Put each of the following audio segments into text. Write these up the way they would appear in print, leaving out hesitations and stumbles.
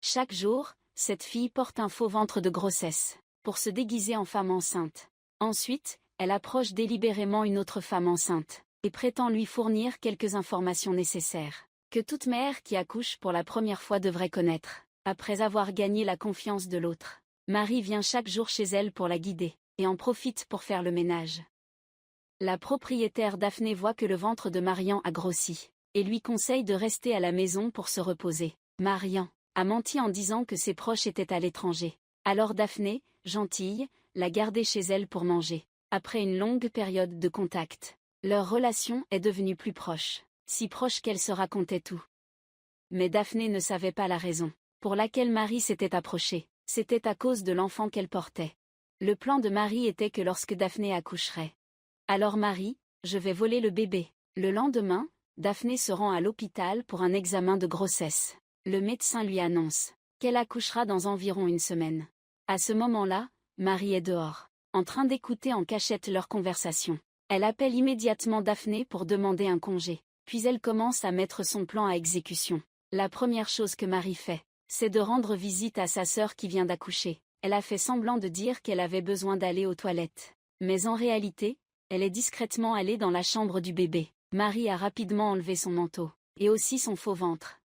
Chaque jour, cette fille porte un faux ventre de grossesse, pour se déguiser en femme enceinte. Ensuite, elle approche délibérément une autre femme enceinte, et prétend lui fournir quelques informations nécessaires, que toute mère qui accouche pour la première fois devrait connaître. Après avoir gagné la confiance de l'autre, Marie vient chaque jour chez elle pour la guider, et en profite pour faire le ménage. La propriétaire Daphné voit que le ventre de Marian a grossi, et lui conseille de rester à la maison pour se reposer. Marian a menti en disant que ses proches étaient à l'étranger. Alors Daphné, gentille, l'a gardée chez elle pour manger. Après une longue période de contact, leur relation est devenue plus proche, si proche qu'elle se racontait tout. Mais Daphné ne savait pas la raison pour laquelle Marie s'était approchée. C'était à cause de l'enfant qu'elle portait. Le plan de Marie était que lorsque Daphné accoucherait, alors Marie, je vais voler le bébé. Le lendemain, Daphné se rend à l'hôpital pour un examen de grossesse. Le médecin lui annonce qu'elle accouchera dans environ une semaine. À ce moment-là, Marie est dehors, en train d'écouter en cachette leur conversation. Elle appelle immédiatement Daphné pour demander un congé, puis elle commence à mettre son plan à exécution. La première chose que Marie fait, c'est de rendre visite à sa sœur qui vient d'accoucher. Elle a fait semblant de dire qu'elle avait besoin d'aller aux toilettes. Mais en réalité, elle est discrètement allée dans la chambre du bébé. Marie a rapidement enlevé son manteau, et aussi son faux ventre.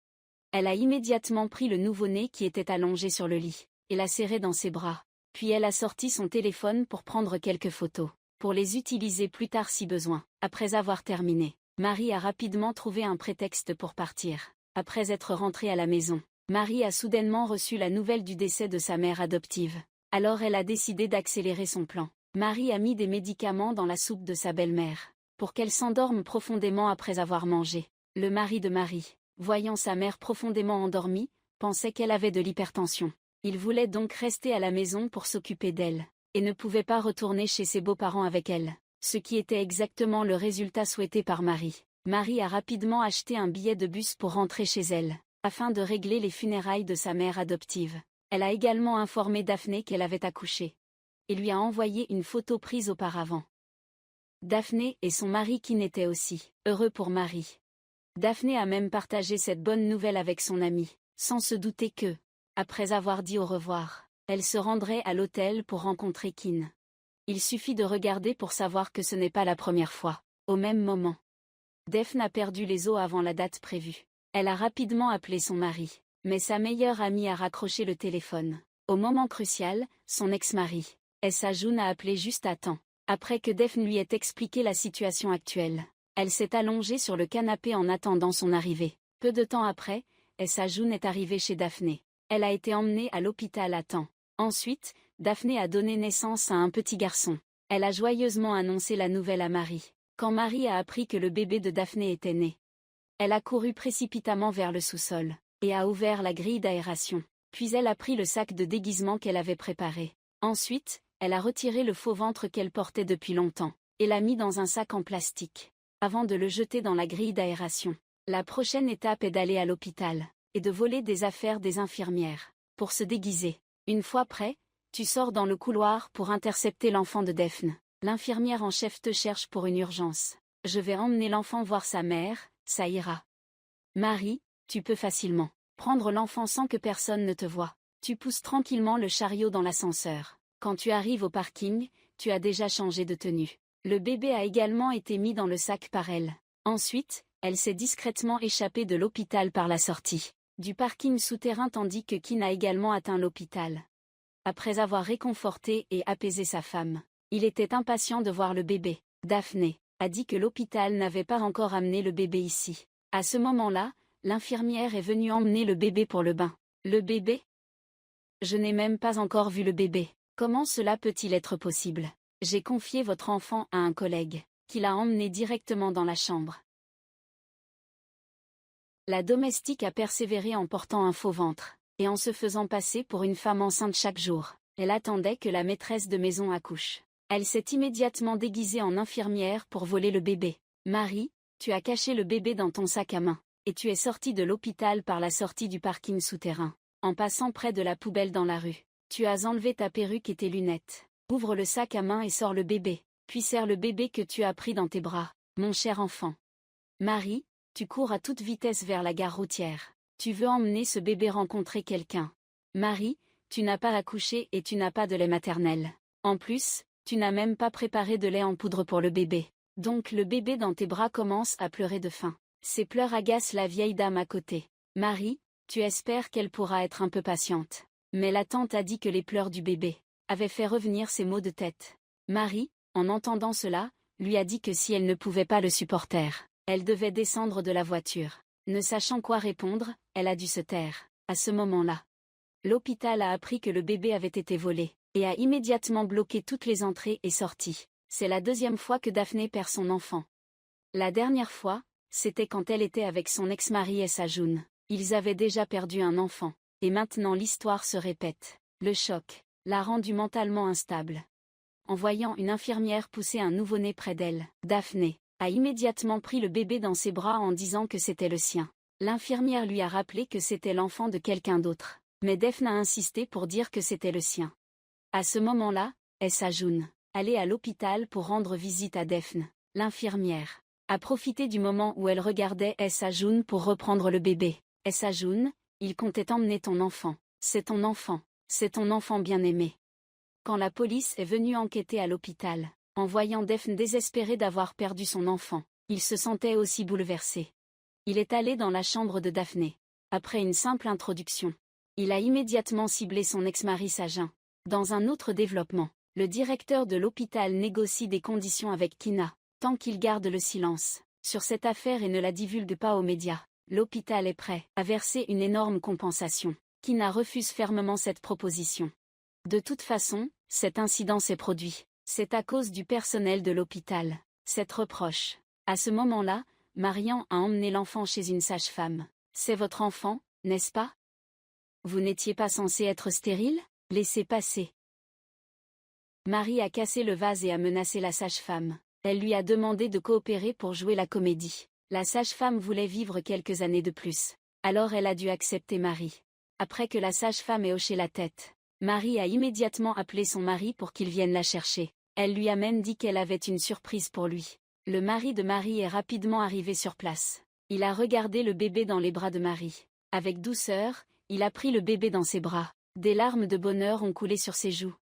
Elle a immédiatement pris le nouveau-né qui était allongé sur le lit, et l'a serré dans ses bras. Puis elle a sorti son téléphone pour prendre quelques photos, pour les utiliser plus tard si besoin. Après avoir terminé, Marie a rapidement trouvé un prétexte pour partir. Après être rentrée à la maison, Marie a soudainement reçu la nouvelle du décès de sa mère adoptive. Alors elle a décidé d'accélérer son plan. Marie a mis des médicaments dans la soupe de sa belle-mère, pour qu'elle s'endorme profondément après avoir mangé. Le mari de Marie, voyant sa mère profondément endormie, pensait qu'elle avait de l'hypertension. Il voulait donc rester à la maison pour s'occuper d'elle, et ne pouvait pas retourner chez ses beaux-parents avec elle, ce qui était exactement le résultat souhaité par Marie. Marie a rapidement acheté un billet de bus pour rentrer chez elle, afin de régler les funérailles de sa mère adoptive. Elle a également informé Daphné qu'elle avait accouché, et lui a envoyé une photo prise auparavant. Daphné et son mari qui n'étaient aussi heureux pour Marie. Daphné a même partagé cette bonne nouvelle avec son amie, sans se douter que, après avoir dit au revoir, elle se rendrait à l'hôtel pour rencontrer Kin. Il suffit de regarder pour savoir que ce n'est pas la première fois. Au même moment, Daphné a perdu les os avant la date prévue. Elle a rapidement appelé son mari, mais sa meilleure amie a raccroché le téléphone. Au moment crucial, son ex-mari, Essa Jun, a appelé juste à temps, après que Daphné lui ait expliqué la situation actuelle. Elle s'est allongée sur le canapé en attendant son arrivée. Peu de temps après, Essa Jun est arrivée chez Daphné. Elle a été emmenée à l'hôpital à temps. Ensuite, Daphné a donné naissance à un petit garçon. Elle a joyeusement annoncé la nouvelle à Marie. Quand Marie a appris que le bébé de Daphné était né, elle a couru précipitamment vers le sous-sol, et a ouvert la grille d'aération. Puis elle a pris le sac de déguisement qu'elle avait préparé. Ensuite, elle a retiré le faux ventre qu'elle portait depuis longtemps, et l'a mis dans un sac en plastique, avant de le jeter dans la grille d'aération. La prochaine étape est d'aller à l'hôpital, et de voler des affaires des infirmières, pour se déguiser. Une fois prêt, tu sors dans le couloir pour intercepter l'enfant de Daphné. L'infirmière en chef te cherche pour une urgence. Je vais emmener l'enfant voir sa mère, ça ira. Marie, tu peux facilement prendre l'enfant sans que personne ne te voie. Tu pousses tranquillement le chariot dans l'ascenseur. Quand tu arrives au parking, tu as déjà changé de tenue. Le bébé a également été mis dans le sac par elle. Ensuite, elle s'est discrètement échappée de l'hôpital par la sortie du parking souterrain tandis que Kin a également atteint l'hôpital. Après avoir réconforté et apaisé sa femme, il était impatient de voir le bébé. Daphné a dit que l'hôpital n'avait pas encore amené le bébé ici. À ce moment-là, l'infirmière est venue emmener le bébé pour le bain. Le bébé? Je n'ai même pas encore vu le bébé. Comment cela peut-il être possible? J'ai confié votre enfant à un collègue, qui l'a emmené directement dans la chambre. La domestique a persévéré en portant un faux ventre, et en se faisant passer pour une femme enceinte chaque jour. Elle attendait que la maîtresse de maison accouche. Elle s'est immédiatement déguisée en infirmière pour voler le bébé. Marie, tu as caché le bébé dans ton sac à main, et tu es sortie de l'hôpital par la sortie du parking souterrain, en passant près de la poubelle dans la rue. Tu as enlevé ta perruque et tes lunettes. Ouvre le sac à main et sors le bébé, puis serre le bébé que tu as pris dans tes bras, mon cher enfant. Marie, tu cours à toute vitesse vers la gare routière. Tu veux emmener ce bébé rencontrer quelqu'un. Marie, tu n'as pas accouché et tu n'as pas de lait maternel. En plus, tu n'as même pas préparé de lait en poudre pour le bébé. Donc le bébé dans tes bras commence à pleurer de faim. Ces pleurs agacent la vieille dame à côté. Marie, tu espères qu'elle pourra être un peu patiente. Mais la tante a dit que les pleurs du bébé avaient fait revenir ses maux de tête. Marie, en entendant cela, lui a dit que si elle ne pouvait pas le supporter, elle devait descendre de la voiture. Ne sachant quoi répondre, elle a dû se taire. À ce moment-là, l'hôpital a appris que le bébé avait été volé, et a immédiatement bloqué toutes les entrées et sorties. C'est la deuxième fois que Daphné perd son enfant. La dernière fois, c'était quand elle était avec son ex-mari Essa June. Ils avaient déjà perdu un enfant. Et maintenant l'histoire se répète. Le choc l'a rendue mentalement instable. En voyant une infirmière pousser un nouveau-né près d'elle, Daphné a immédiatement pris le bébé dans ses bras en disant que c'était le sien. L'infirmière lui a rappelé que c'était l'enfant de quelqu'un d'autre. Mais Daphné a insisté pour dire que c'était le sien. À ce moment-là, Essa June allait à l'hôpital pour rendre visite à Daphné. L'infirmière a profité du moment où elle regardait Essa June pour reprendre le bébé. Essa June, il comptait emmener ton enfant. C'est ton enfant. C'est ton enfant bien-aimé. Quand la police est venue enquêter à l'hôpital, en voyant Daphné désespérée d'avoir perdu son enfant, il se sentait aussi bouleversé. Il est allé dans la chambre de Daphné. Après une simple introduction, il a immédiatement ciblé son ex-mari Sajin. Dans un autre développement, le directeur de l'hôpital négocie des conditions avec Kina, tant qu'il garde le silence sur cette affaire et ne la divulgue pas aux médias. L'hôpital est prêt à verser une énorme compensation. Kina refuse fermement cette proposition. De toute façon, cet incident s'est produit. C'est à cause du personnel de l'hôpital. Cette reproche. À ce moment-là, Marian a emmené l'enfant chez une sage-femme. C'est votre enfant, n'est-ce pas? Vous n'étiez pas censé être stérile? Laissez passer. Marie a cassé le vase et a menacé la sage-femme. Elle lui a demandé de coopérer pour jouer la comédie. La sage-femme voulait vivre quelques années de plus. Alors elle a dû accepter Marie. Après que la sage-femme ait hoché la tête, Marie a immédiatement appelé son mari pour qu'il vienne la chercher. Elle lui a même dit qu'elle avait une surprise pour lui. Le mari de Marie est rapidement arrivé sur place. Il a regardé le bébé dans les bras de Marie. Avec douceur, il a pris le bébé dans ses bras. Des larmes de bonheur ont coulé sur ses joues.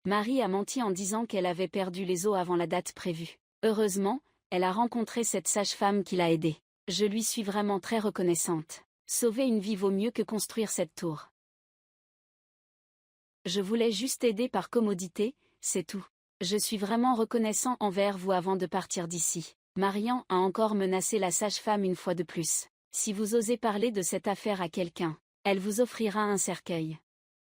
Marie a menti en disant qu'elle avait perdu les os avant la date prévue. Heureusement, elle a rencontré cette sage-femme qui l'a aidée. Je lui suis vraiment très reconnaissante. Sauver une vie vaut mieux que construire cette tour. Je voulais juste aider par commodité, c'est tout. Je suis vraiment reconnaissant envers vous avant de partir d'ici. Marian a encore menacé la sage-femme une fois de plus. Si vous osez parler de cette affaire à quelqu'un, elle vous offrira un cercueil.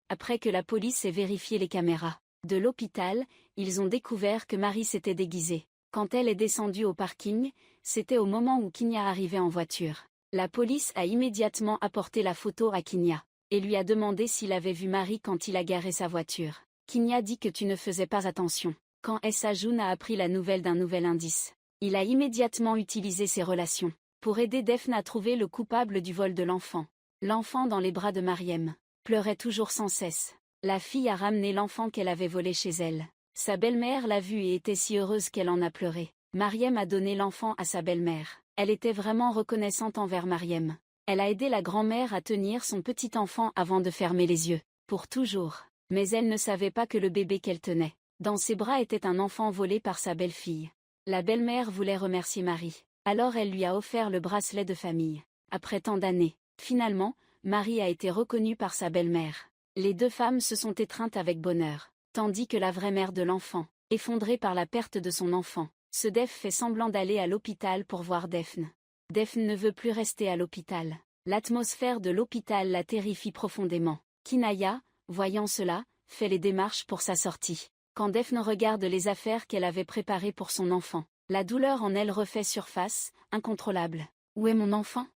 Après que la police ait vérifié les caméras de l'hôpital, ils ont découvert que Marie s'était déguisée. Quand elle est descendue au parking, c'était au moment où Kinya arrivait en voiture. La police a immédiatement apporté la photo à Kinya, et lui a demandé s'il avait vu Marie quand il a garé sa voiture. Kinya dit que tu ne faisais pas attention. Quand Essa June a appris la nouvelle d'un nouvel indice, il a immédiatement utilisé ses relations pour aider Daphné à trouver le coupable du vol de l'enfant. L'enfant dans les bras de Mariem pleurait toujours sans cesse. La fille a ramené l'enfant qu'elle avait volé chez elle. Sa belle-mère l'a vu et était si heureuse qu'elle en a pleuré. Mariem a donné l'enfant à sa belle-mère. Elle était vraiment reconnaissante envers Mariem. Elle a aidé la grand-mère à tenir son petit enfant avant de fermer les yeux. Pour toujours. Mais elle ne savait pas que le bébé qu'elle tenait dans ses bras était un enfant volé par sa belle-fille. La belle-mère voulait remercier Marie. Alors elle lui a offert le bracelet de famille. Après tant d'années, finalement, Marie a été reconnue par sa belle-mère. Les deux femmes se sont étreintes avec bonheur. Tandis que la vraie mère de l'enfant, effondrée par la perte de son enfant, se fait semblant d'aller à l'hôpital pour voir Daphné. Daphné ne veut plus rester à l'hôpital. L'atmosphère de l'hôpital la terrifie profondément. Kinaya, voyant cela, fait les démarches pour sa sortie. Quand Daphné regarde les affaires qu'elle avait préparées pour son enfant, la douleur en elle refait surface, incontrôlable. Où est mon enfant?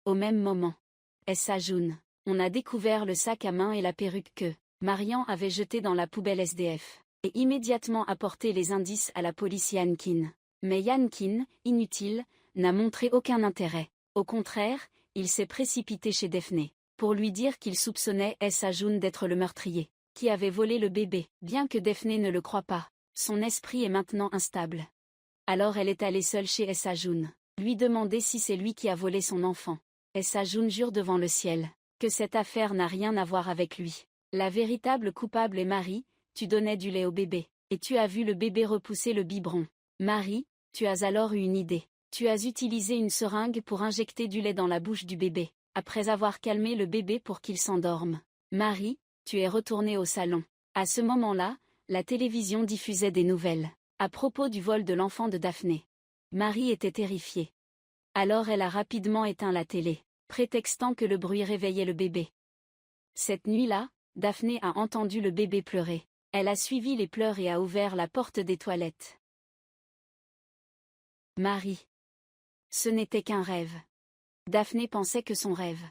Au même moment, Essa June, on a découvert le sac à main et la perruque que Marian avait jeté dans la poubelle SDF, et immédiatement apporté les indices à la police Yankin. Mais Yankin, inutile, n'a montré aucun intérêt. Au contraire, il s'est précipité chez Daphné, pour lui dire qu'il soupçonnait Essa June d'être le meurtrier, qui avait volé le bébé. Bien que Daphné ne le croie pas, son esprit est maintenant instable. Alors elle est allée seule chez Essa June. lui demander si c'est lui qui a volé son enfant. Et sa June jure devant le ciel que cette affaire n'a rien à voir avec lui. La véritable coupable est Marie, tu donnais du lait au bébé, et tu as vu le bébé repousser le biberon. Marie, tu as alors eu une idée. Tu as utilisé une seringue pour injecter du lait dans la bouche du bébé, après avoir calmé le bébé pour qu'il s'endorme. Marie, tu es retournée au salon. À ce moment-là, la télévision diffusait des nouvelles à propos du vol de l'enfant de Daphné. Marie était terrifiée. Alors elle a rapidement éteint la télé, prétextant que le bruit réveillait le bébé. Cette nuit-là, Daphné a entendu le bébé pleurer. Elle a suivi les pleurs et a ouvert la porte des toilettes. Marie. Ce n'était qu'un rêve. Daphné pensait que son rêve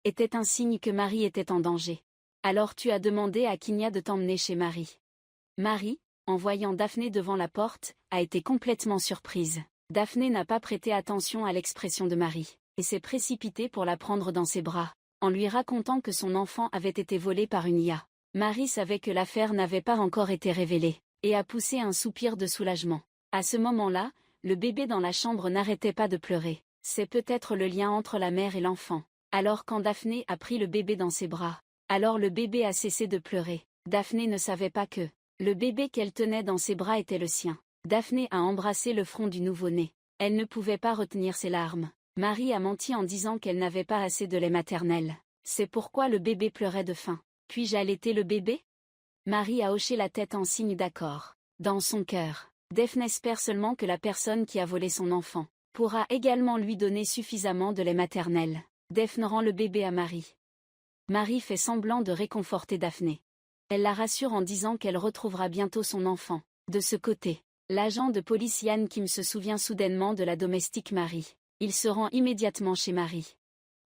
était un signe que Marie était en danger. Alors tu as demandé à Kinya de t'emmener chez Marie. Marie, en voyant Daphné devant la porte, a été complètement surprise. Daphné n'a pas prêté attention à l'expression de Marie, et s'est précipitée pour la prendre dans ses bras, en lui racontant que son enfant avait été volé par une IA. Marie savait que l'affaire n'avait pas encore été révélée, et a poussé un soupir de soulagement. À ce moment-là, le bébé dans la chambre n'arrêtait pas de pleurer. C'est peut-être le lien entre la mère et l'enfant. Alors quand Daphné a pris le bébé dans ses bras, alors le bébé a cessé de pleurer. Daphné ne savait pas que le bébé qu'elle tenait dans ses bras était le sien. Daphné a embrassé le front du nouveau-né. Elle ne pouvait pas retenir ses larmes. Marie a menti en disant qu'elle n'avait pas assez de lait maternel. C'est pourquoi le bébé pleurait de faim. Puis-je allaiter le bébé? Marie a hoché la tête en signe d'accord. Dans son cœur, Daphné espère seulement que la personne qui a volé son enfant pourra également lui donner suffisamment de lait maternel. Daphné rend le bébé à Marie. Marie fait semblant de réconforter Daphné. Elle la rassure en disant qu'elle retrouvera bientôt son enfant. De ce côté, l'agent de police Yann Kim se souvient soudainement de la domestique Marie. Il se rend immédiatement chez Marie.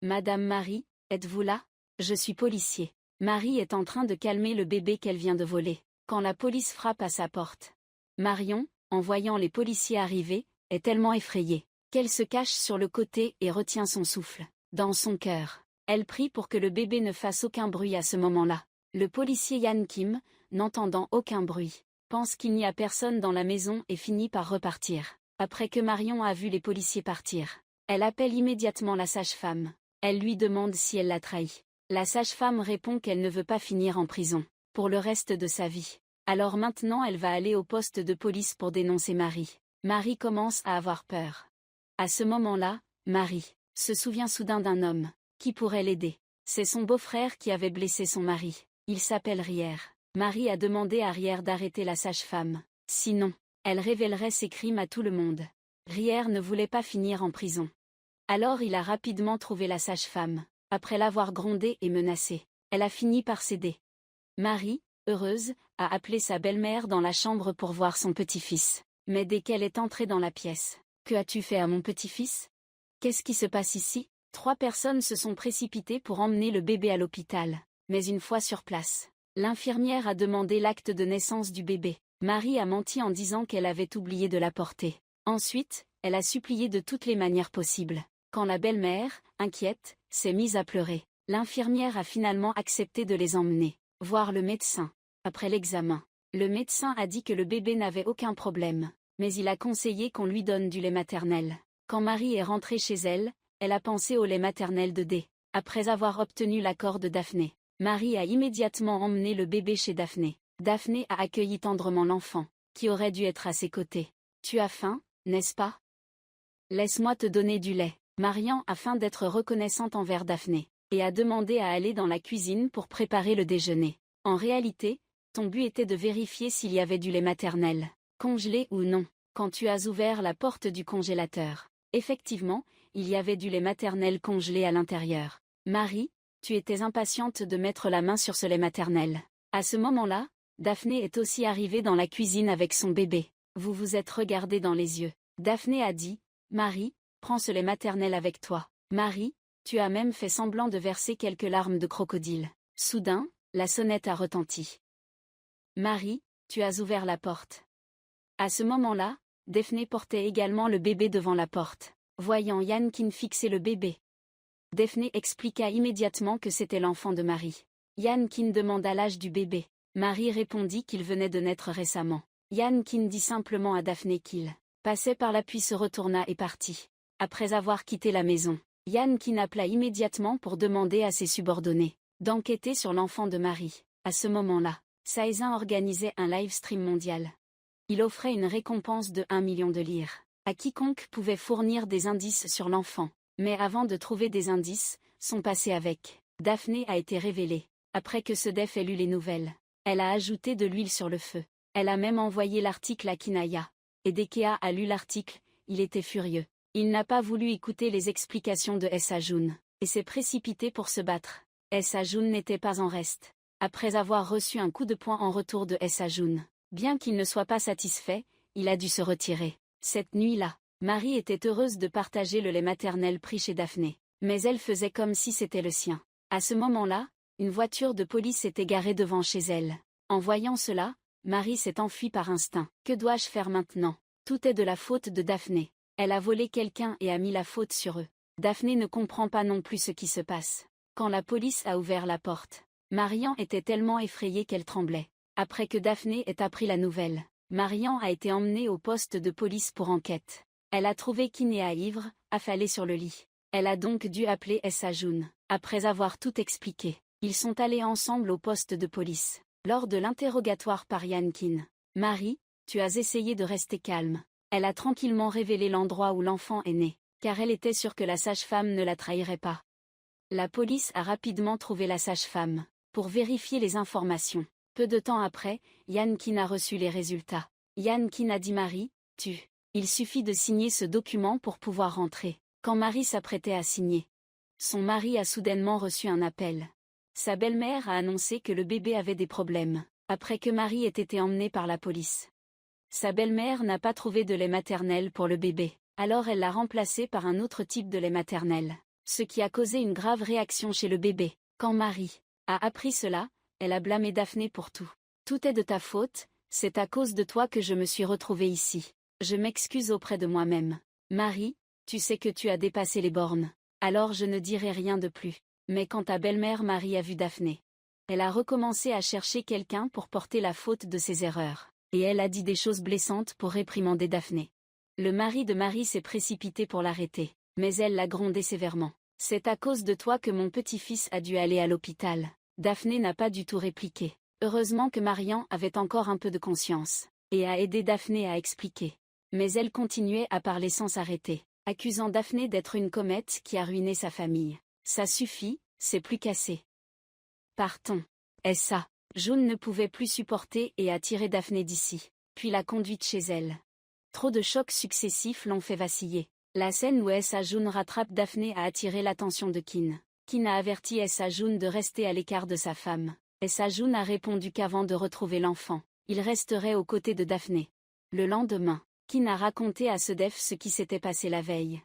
Madame Marie, êtes-vous là? Je suis policier. Marie est en train de calmer le bébé qu'elle vient de voler, quand la police frappe à sa porte. Marion, en voyant les policiers arriver, est tellement effrayée qu'elle se cache sur le côté et retient son souffle. Dans son cœur, elle prie pour que le bébé ne fasse aucun bruit à ce moment-là. Le policier Yann Kim, n'entendant aucun bruit, pense qu'il n'y a personne dans la maison et finit par repartir. Après que Marion a vu les policiers partir, elle appelle immédiatement la sage-femme. Elle lui demande si elle l'a trahi. La sage-femme répond qu'elle ne veut pas finir en prison pour le reste de sa vie. Alors maintenant elle va aller au poste de police pour dénoncer Marie. Marie commence à avoir peur. À ce moment-là, Marie se souvient soudain d'un homme qui pourrait l'aider. C'est son beau-frère qui avait blessé son mari. Il s'appelle Rier. Marie a demandé à Rier d'arrêter la sage-femme. Sinon, elle révélerait ses crimes à tout le monde. Rier ne voulait pas finir en prison. Alors il a rapidement trouvé la sage-femme. Après l'avoir grondée et menacée, elle a fini par céder. Marie, heureuse, a appelé sa belle-mère dans la chambre pour voir son petit-fils. Mais dès qu'elle est entrée dans la pièce, « Que as-tu fait à mon petit-fils? Qu'est-ce qui se passe ici ?» 3 personnes se sont précipitées pour emmener le bébé à l'hôpital. Mais une fois sur place, l'infirmière a demandé l'acte de naissance du bébé. Marie a menti en disant qu'elle avait oublié de l'apporter. Ensuite, elle a supplié de toutes les manières possibles. Quand la belle-mère, inquiète, s'est mise à pleurer, l'infirmière a finalement accepté de les emmener voir le médecin. Après l'examen, le médecin a dit que le bébé n'avait aucun problème, mais il a conseillé qu'on lui donne du lait maternel. Quand Marie est rentrée chez elle, elle a pensé au lait maternel de D. Après avoir obtenu l'accord de Daphné, Marie a immédiatement emmené le bébé chez Daphné. Daphné a accueilli tendrement l'enfant, qui aurait dû être à ses côtés. « Tu as faim, n'est-ce pas? Laisse-moi te donner du lait. » Marion a faim d'être reconnaissante envers Daphné, et a demandé à aller dans la cuisine pour préparer le déjeuner. En réalité, ton but était de vérifier s'il y avait du lait maternel, congelé ou non. Quand tu as ouvert la porte du congélateur, effectivement, il y avait du lait maternel congelé à l'intérieur. Marie, tu étais impatiente de mettre la main sur ce lait maternel. À ce moment-là, Daphné est aussi arrivée dans la cuisine avec son bébé. Vous vous êtes regardés dans les yeux. Daphné a dit, « Marie, prends ce lait maternel avec toi. » Marie, tu as même fait semblant de verser quelques larmes de crocodile. Soudain, la sonnette a retenti. Marie, tu as ouvert la porte. À ce moment-là, Daphné portait également le bébé devant la porte. Voyant Yann Kim fixer le bébé, Daphné expliqua immédiatement que c'était l'enfant de Marie. Yann Kim demanda l'âge du bébé. Marie répondit qu'il venait de naître récemment. Yann Kim dit simplement à Daphné qu'il passait par là puis se retourna et partit. Après avoir quitté la maison, Yan Kin appela immédiatement pour demander à ses subordonnés d'enquêter sur l'enfant de Marie. À ce moment-là, Saezin organisait un live stream mondial. Il offrait une récompense de 1 million de lire à quiconque pouvait fournir des indices sur l'enfant. Mais avant de trouver des indices, son passé avec Daphné a été révélé. Après que ce Def ait lu les nouvelles, elle a ajouté de l'huile sur le feu. Elle a même envoyé l'article à Kinaya. Et dès qu'Ea a lu l'article, il était furieux. Il n'a pas voulu écouter les explications de Essa Jun, et s'est précipité pour se battre. Essa Jun n'était pas en reste. Après avoir reçu un coup de poing en retour de Essa Jun, bien qu'il ne soit pas satisfait, il a dû se retirer. Cette nuit-là, Marie était heureuse de partager le lait maternel pris chez Daphné, mais elle faisait comme si c'était le sien. À ce moment-là, une voiture de police s'était garée devant chez elle. En voyant cela, Marie s'est enfuie par instinct. Que dois-je faire maintenant? Tout est de la faute de Daphné. Elle a volé quelqu'un et a mis la faute sur eux. Daphné ne comprend pas non plus ce qui se passe. Quand la police a ouvert la porte, Marian était tellement effrayée qu'elle tremblait. Après que Daphné ait appris la nouvelle, Marian a été emmenée au poste de police pour enquête. Elle a trouvé Kinea ivre, affalée sur le lit. Elle a donc dû appeler Essa Jun. Après avoir tout expliqué, ils sont allés ensemble au poste de police. Lors de l'interrogatoire par Yan Kin, Marie, tu as essayé de rester calme. Elle a tranquillement révélé l'endroit où l'enfant est né, car elle était sûre que la sage-femme ne la trahirait pas. La police a rapidement trouvé la sage-femme, pour vérifier les informations. Peu de temps après, Yan Kin a reçu les résultats. Yan Kin a dit Marie, il suffit de signer ce document pour pouvoir rentrer. Quand Marie s'apprêtait à signer, son mari a soudainement reçu un appel. Sa belle-mère a annoncé que le bébé avait des problèmes, après que Marie ait été emmenée par la police. Sa belle-mère n'a pas trouvé de lait maternel pour le bébé, alors elle l'a remplacé par un autre type de lait maternel, ce qui a causé une grave réaction chez le bébé. Quand Marie a appris cela, elle a blâmé Daphné pour tout. Tout est de ta faute, c'est à cause de toi que je me suis retrouvée ici. Je m'excuse auprès de moi-même. Marie, tu sais que tu as dépassé les bornes, alors je ne dirai rien de plus. Mais quand ta belle-mère Marie a vu Daphné, elle a recommencé à chercher quelqu'un pour porter la faute de ses erreurs. Et elle a dit des choses blessantes pour réprimander Daphné. Le mari de Marie s'est précipité pour l'arrêter, mais elle l'a grondé sévèrement. C'est à cause de toi que mon petit-fils a dû aller à l'hôpital. Daphné n'a pas du tout répliqué. Heureusement que Marian avait encore un peu de conscience, et a aidé Daphné à expliquer. Mais elle continuait à parler sans s'arrêter, accusant Daphné d'être une comète qui a ruiné sa famille. Ça suffit, c'est plus cassé. Partons. Essa Jun ne pouvait plus supporter et a tiré Daphné d'ici, puis l'a conduite chez elle. Trop de chocs successifs l'ont fait vaciller. La scène où Essa Jun rattrape Daphné a attiré l'attention de Kin. Kin a averti Essa Jun de rester à l'écart de sa femme. Essa Jun a répondu qu'avant de retrouver l'enfant, il resterait aux côtés de Daphné. Le lendemain, Kin a raconté à ce Def ce qui s'était passé la veille.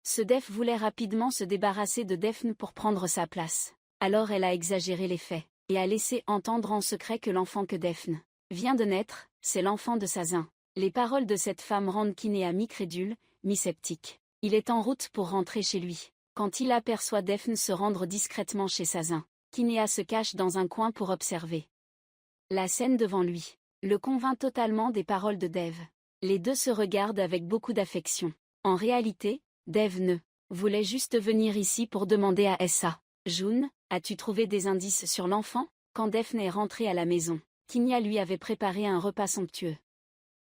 Ce Def voulait rapidement se débarrasser de Daphné pour prendre sa place. Alors elle a exagéré les faits, et a laissé entendre en secret que l'enfant que Daphné vient de naître, c'est l'enfant de Sazin. Les paroles de cette femme rendent Kinea mi-crédule, mi-sceptique. Il est en route pour rentrer chez lui. Quand il aperçoit Daphné se rendre discrètement chez Sazin, Kinea se cache dans un coin pour observer la scène devant lui. Le convainc totalement des paroles de Dev. Les deux se regardent avec beaucoup d'affection. En réalité, Dev ne voulait juste venir ici pour demander à Essa Jun, as-tu trouvé des indices sur l'enfant? Quand Daphné est rentrée à la maison, Kinea lui avait préparé un repas somptueux.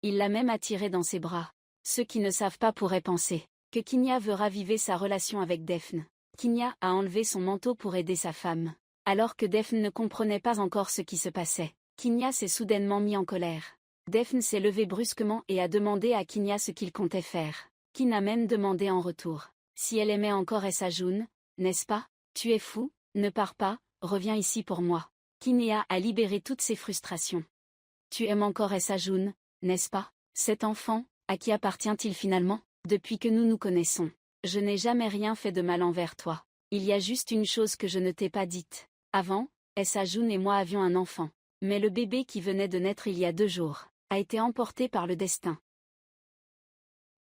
Il l'a même attirée dans ses bras. Ceux qui ne savent pas pourraient penser que Kinea veut raviver sa relation avec Daphné. Kinea a enlevé son manteau pour aider sa femme. Alors que Daphné ne comprenait pas encore ce qui se passait, Kinea s'est soudainement mis en colère. Daphné s'est levée brusquement et a demandé à Kinea ce qu'il comptait faire. Kin a même demandé en retour si elle aimait encore Essa Jun, n'est-ce pas? Tu es fou, ne pars pas, reviens ici pour moi. Kinea a libéré toutes ses frustrations. Tu aimes encore Essa Jun, n'est-ce pas? Cet enfant, à qui appartient-il finalement? Depuis que nous nous connaissons, je n'ai jamais rien fait de mal envers toi. Il y a juste une chose que je ne t'ai pas dite. Avant, Essa Jun et moi avions un enfant. Mais le bébé qui venait de naître il y a 2 jours, a été emporté par le destin.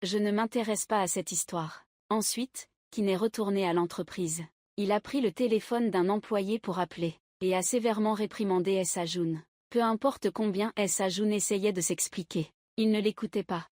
Je ne m'intéresse pas à cette histoire. Ensuite, Kin est retourné à l'entreprise. Il a pris le téléphone d'un employé pour appeler, et a sévèrement réprimandé Essa Jun. Peu importe combien Essa Jun essayait de s'expliquer, il ne l'écoutait pas.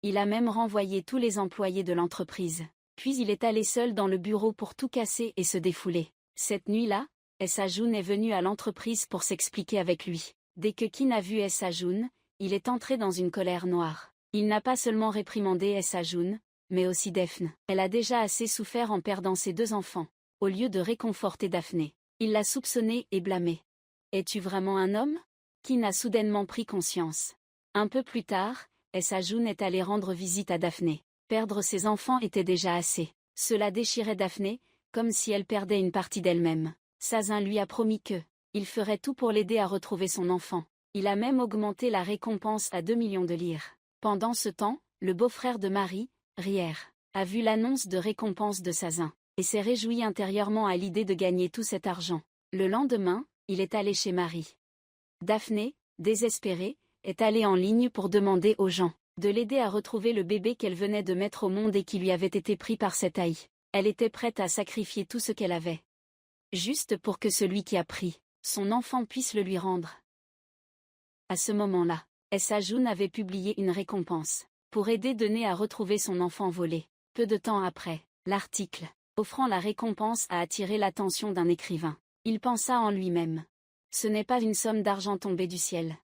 Il a même renvoyé tous les employés de l'entreprise. Puis il est allé seul dans le bureau pour tout casser et se défouler. Cette nuit-là, Esa-jun est venu à l'entreprise pour s'expliquer avec lui. Dès que Kin a vu Esa-jun, il est entré dans une colère noire. Il n'a pas seulement réprimandé Esa-jun, mais aussi Daphne. Elle a déjà assez souffert en perdant ses 2 enfants. Au lieu de réconforter Daphné, il l'a soupçonnée et blâmée. « Es-tu vraiment un homme ?» Kin a soudainement pris conscience. Un peu plus tard, Esa-jun est allé rendre visite à Daphné. Perdre ses enfants était déjà assez. Cela déchirait Daphné, comme si elle perdait une partie d'elle-même. Sazin lui a promis que, il ferait tout pour l'aider à retrouver son enfant. Il a même augmenté la récompense à 2 millions de lire. Pendant ce temps, le beau-frère de Marie, Rier, a vu l'annonce de récompense de Sazin, et s'est réjoui intérieurement à l'idée de gagner tout cet argent. Le lendemain, il est allé chez Marie. Daphné, désespérée, est allée en ligne pour demander aux gens de l'aider à retrouver le bébé qu'elle venait de mettre au monde et qui lui avait été pris par cette haie. Elle était prête à sacrifier tout ce qu'elle avait, juste pour que celui qui a pris son enfant puisse le lui rendre. À ce moment-là, Esa-jun avait publié une récompense pour aider Dené à retrouver son enfant volé. Peu de temps après, l'article offrant la récompense a attiré l'attention d'un écrivain. Il pensa en lui-même. Ce n'est pas une somme d'argent tombée du ciel.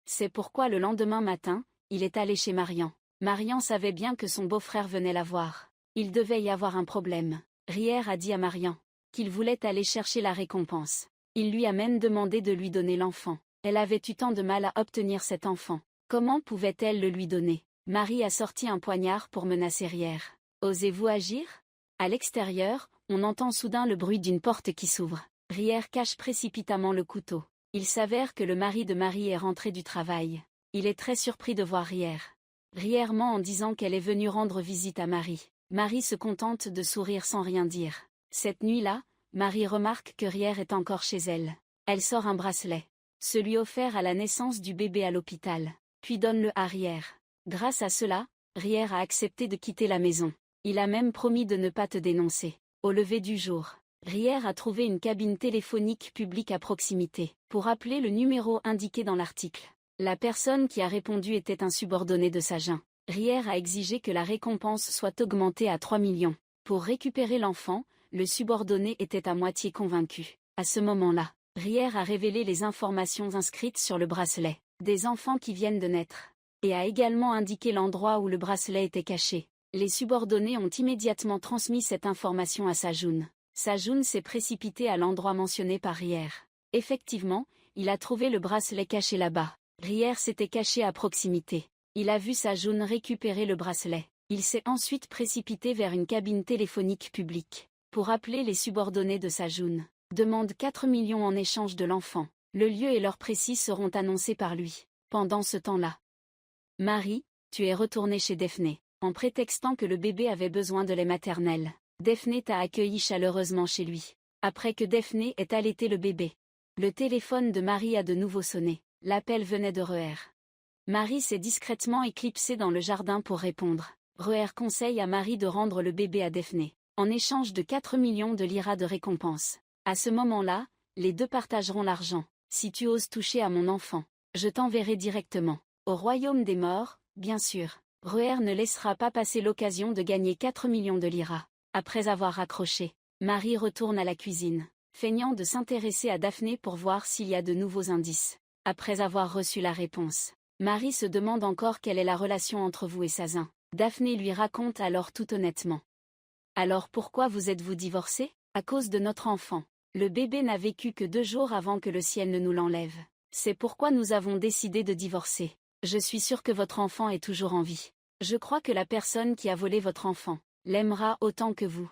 C'est pourquoi le lendemain matin, il est allé chez Marian. Marian savait bien que son beau-frère venait la voir. Il devait y avoir un problème. Rier a dit à Marian qu'il voulait aller chercher la récompense. Il lui a même demandé de lui donner l'enfant. Elle avait eu tant de mal à obtenir cet enfant. Comment pouvait-elle le lui donner? Marie a sorti un poignard pour menacer Rier. Osez-vous agir? À l'extérieur, on entend soudain le bruit d'une porte qui s'ouvre. Rier cache précipitamment le couteau. Il s'avère que le mari de Marie est rentré du travail. Il est très surpris de voir Rier. Rier ment en disant qu'elle est venue rendre visite à Marie. Marie se contente de sourire sans rien dire. Cette nuit-là, Marie remarque que Rier est encore chez elle. Elle sort un bracelet, celui offert à la naissance du bébé à l'hôpital, puis donne-le à Rier. Grâce à cela, Rier a accepté de quitter la maison. Il a même promis de ne pas te dénoncer. Au lever du jour, Rier a trouvé une cabine téléphonique publique à proximité, pour appeler le numéro indiqué dans l'article. La personne qui a répondu était un subordonné de Sazin. Rier a exigé que la récompense soit augmentée à 3 millions. Pour récupérer l'enfant, le subordonné était à moitié convaincu. À ce moment-là, Rier a révélé les informations inscrites sur le bracelet, des enfants qui viennent de naître, et a également indiqué l'endroit où le bracelet était caché. Les subordonnés ont immédiatement transmis cette information à Esa-jun. Esa-jun s'est précipité à l'endroit mentionné par Rier. Effectivement, il a trouvé le bracelet caché là-bas. Rier s'était caché à proximité. Il a vu Esa-jun récupérer le bracelet. Il s'est ensuite précipité vers une cabine téléphonique publique pour appeler les subordonnés de Esa-jun. Demande 4 millions en échange de l'enfant. Le lieu et l'heure précis seront annoncés par lui. Pendant ce temps-là, Marie, tu es retournée chez Daphné, en prétextant que le bébé avait besoin de lait maternel. Daphné t'a accueilli chaleureusement chez lui. Après que Daphné ait allaité le bébé, le téléphone de Marie a de nouveau sonné. L'appel venait de Reuer. Marie s'est discrètement éclipsée dans le jardin pour répondre. Reuer conseille à Marie de rendre le bébé à Daphné, en échange de 4 millions de liras de récompense. À ce moment-là, les deux partageront l'argent. Si tu oses toucher à mon enfant, je t'enverrai directement au royaume des morts, bien sûr. Reuer ne laissera pas passer l'occasion de gagner 4 millions de liras. Après avoir raccroché, Marie retourne à la cuisine, feignant de s'intéresser à Daphné pour voir s'il y a de nouveaux indices. Après avoir reçu la réponse, Marie se demande encore quelle est la relation entre vous et Sazin. Daphné lui raconte alors tout honnêtement. Alors pourquoi vous êtes-vous divorcés? À cause de notre enfant. Le bébé n'a vécu que 2 jours avant que le ciel ne nous l'enlève. C'est pourquoi nous avons décidé de divorcer. Je suis sûre que votre enfant est toujours en vie. Je crois que la personne qui a volé votre enfant l'aimera autant que vous.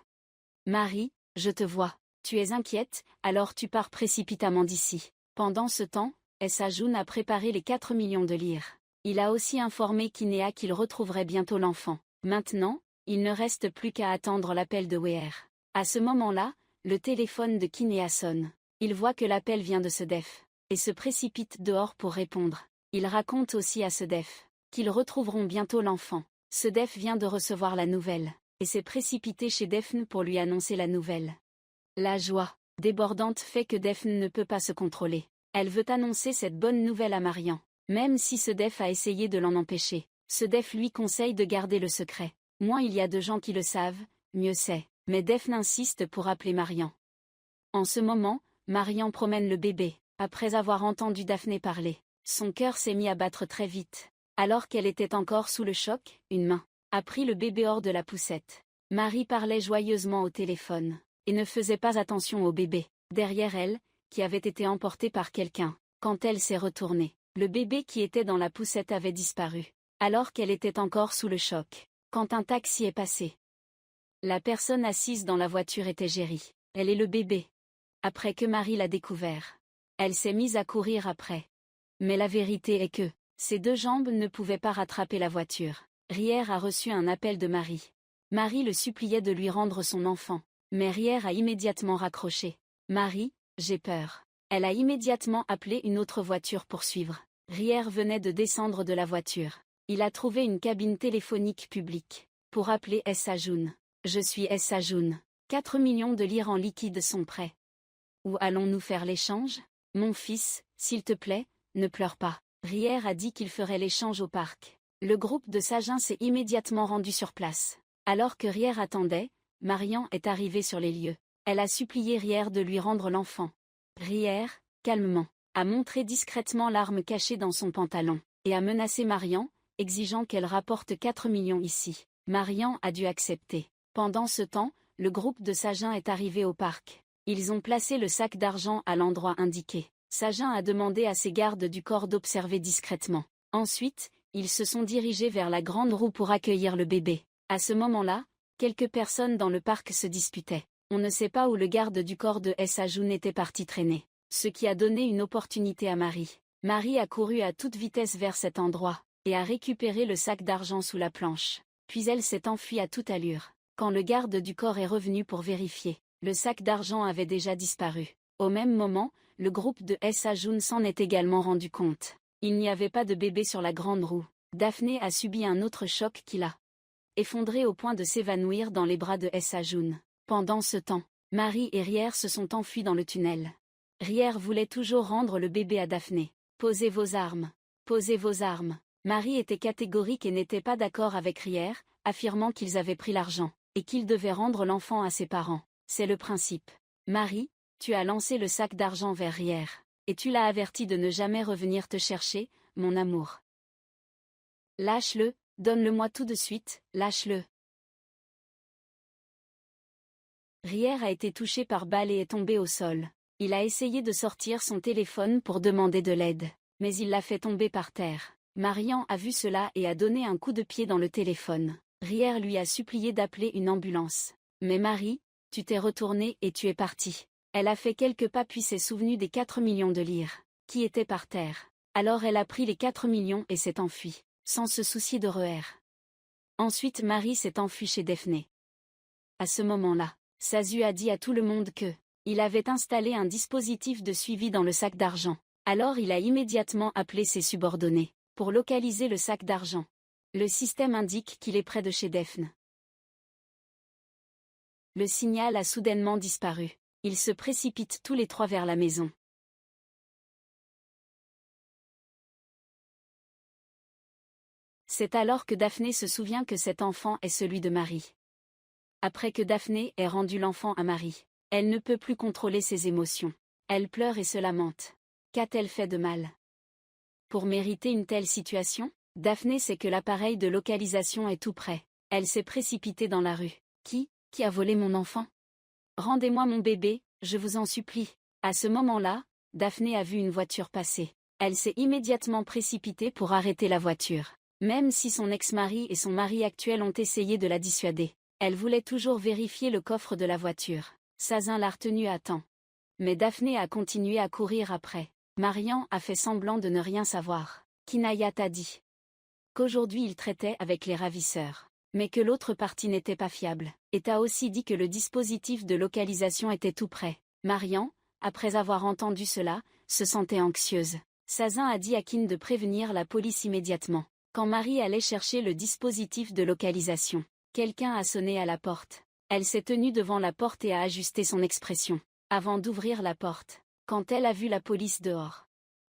Marie, je te vois. Tu es inquiète, alors tu pars précipitamment d'ici. Pendant ce temps, Esa-jun a préparé les 4 millions de lire. Il a aussi informé Kinéa qu'il retrouverait bientôt l'enfant. Maintenant, il ne reste plus qu'à attendre l'appel de Weir. À ce moment-là, le téléphone de Kinéa sonne. Il voit que l'appel vient de Sedef, et se précipite dehors pour répondre. Il raconte aussi à Sedef qu'ils retrouveront bientôt l'enfant. Sedef vient de recevoir la nouvelle, et s'est précipité chez Daphne pour lui annoncer la nouvelle. La joie débordante fait que Daphne ne peut pas se contrôler. Elle veut annoncer cette bonne nouvelle à Marian, même si Sedef a essayé de l'en empêcher. Ce Def lui conseille de garder le secret. Moins il y a de gens qui le savent, mieux c'est. Mais Daphne insiste pour appeler Marian. En ce moment, Marian promène le bébé. Après avoir entendu Daphné parler, son cœur s'est mis à battre très vite. Alors qu'elle était encore sous le choc, une main a pris le bébé hors de la poussette. Marie parlait joyeusement au téléphone, et ne faisait pas attention au bébé, derrière elle, qui avait été emporté par quelqu'un. Quand elle s'est retournée, le bébé qui était dans la poussette avait disparu, alors qu'elle était encore sous le choc. Quand un taxi est passé, la personne assise dans la voiture était Géry. Elle et le bébé. Après que Marie l'a découvert, elle s'est mise à courir après. Mais la vérité est que ses deux jambes ne pouvaient pas rattraper la voiture. Rier a reçu un appel de Marie. Marie le suppliait de lui rendre son enfant, mais Rier a immédiatement raccroché. Marie, j'ai peur. Elle a immédiatement appelé une autre voiture pour suivre. Rier venait de descendre de la voiture. Il a trouvé une cabine téléphonique publique pour appeler Essa June. Je suis Essa June. 4 millions de lire en liquide sont prêts. Où allons-nous faire l'échange? Mon fils, s'il te plaît, ne pleure pas. Rier a dit qu'il ferait l'échange au parc. Le groupe de Sagin s'est immédiatement rendu sur place. Alors que Rier attendait, Marian est arrivée sur les lieux. Elle a supplié Rier de lui rendre l'enfant. Rier, calmement, a montré discrètement l'arme cachée dans son pantalon, et a menacé Marian, exigeant qu'elle rapporte 4 millions ici. Marian a dû accepter. Pendant ce temps, le groupe de Sagin est arrivé au parc. Ils ont placé le sac d'argent à l'endroit indiqué. Sagin a demandé à ses gardes du corps d'observer discrètement. Ensuite, ils se sont dirigés vers la grande roue pour accueillir le bébé. À ce moment-là, quelques personnes dans le parc se disputaient. On ne sait pas où le garde du corps de Essa June était parti traîner. Ce qui a donné une opportunité à Marie. Marie a couru à toute vitesse vers cet endroit, et a récupéré le sac d'argent sous la planche. Puis elle s'est enfuie à toute allure. Quand le garde du corps est revenu pour vérifier, le sac d'argent avait déjà disparu. Au même moment, le groupe de Essa June s'en est également rendu compte. Il n'y avait pas de bébé sur la grande roue. Daphné a subi un autre choc qui l'a effondré au point de s'évanouir dans les bras de Essa June. Pendant ce temps, Marie et Rier se sont enfuis dans le tunnel. Rier voulait toujours rendre le bébé à Daphné. Posez vos armes. Posez vos armes. Marie était catégorique et n'était pas d'accord avec Rier, affirmant qu'ils avaient pris l'argent, et qu'ils devaient rendre l'enfant à ses parents. C'est le principe. Marie, tu as lancé le sac d'argent vers Rier, et tu l'as averti de ne jamais revenir te chercher, mon amour. Lâche-le, donne-le-moi tout de suite, lâche-le. Rier a été touché par balle et est tombé au sol. Il a essayé de sortir son téléphone pour demander de l'aide, mais il l'a fait tomber par terre. Marian a vu cela et a donné un coup de pied dans le téléphone. Rier lui a supplié d'appeler une ambulance. Mais Marie, tu t'es retournée et tu es partie. Elle a fait quelques pas puis s'est souvenue des 4 millions de lire, qui étaient par terre. Alors elle a pris les 4 millions et s'est enfuie, sans se soucier de Rier. Ensuite Marie s'est enfuie chez Daphné. À ce moment-là, Sazu a dit à tout le monde que il avait installé un dispositif de suivi dans le sac d'argent. Alors il a immédiatement appelé ses subordonnés pour localiser le sac d'argent. Le système indique qu'il est près de chez Daphne. Le signal a soudainement disparu. Ils se précipitent tous les trois vers la maison. C'est alors que Daphné se souvient que cet enfant est celui de Marie. Après que Daphné ait rendu l'enfant à Marie, elle ne peut plus contrôler ses émotions. Elle pleure et se lamente. Qu'a-t-elle fait de mal? Pour mériter une telle situation, Daphné sait que l'appareil de localisation est tout prêt. Elle s'est précipitée dans la rue. Qui a volé mon enfant? Rendez-moi mon bébé, je vous en supplie. À ce moment-là, Daphné a vu une voiture passer. Elle s'est immédiatement précipitée pour arrêter la voiture. Même si son ex-mari et son mari actuel ont essayé de la dissuader, elle voulait toujours vérifier le coffre de la voiture. Sagin l'a retenue à temps. Mais Daphné a continué à courir après. Marian a fait semblant de ne rien savoir. Kinayat a dit qu'aujourd'hui il traitait avec les ravisseurs, mais que l'autre partie n'était pas fiable, et a aussi dit que le dispositif de localisation était tout prêt. Marian, après avoir entendu cela, se sentait anxieuse. Sagin a dit à Kin de prévenir la police immédiatement. Quand Marie allait chercher le dispositif de localisation, quelqu'un a sonné à la porte. Elle s'est tenue devant la porte et a ajusté son expression, avant d'ouvrir la porte. Quand elle a vu la police dehors,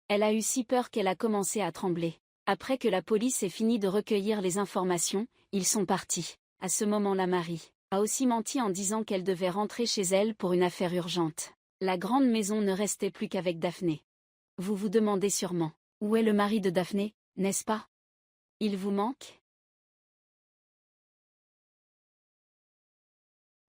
elle a eu si peur qu'elle a commencé à trembler. Après que la police ait fini de recueillir les informations, ils sont partis. À ce moment-là, Marie a aussi menti en disant qu'elle devait rentrer chez elle pour une affaire urgente. La grande maison ne restait plus qu'avec Daphné. Vous vous demandez sûrement, où est le mari de Daphné, n'est-ce pas? Il vous manque?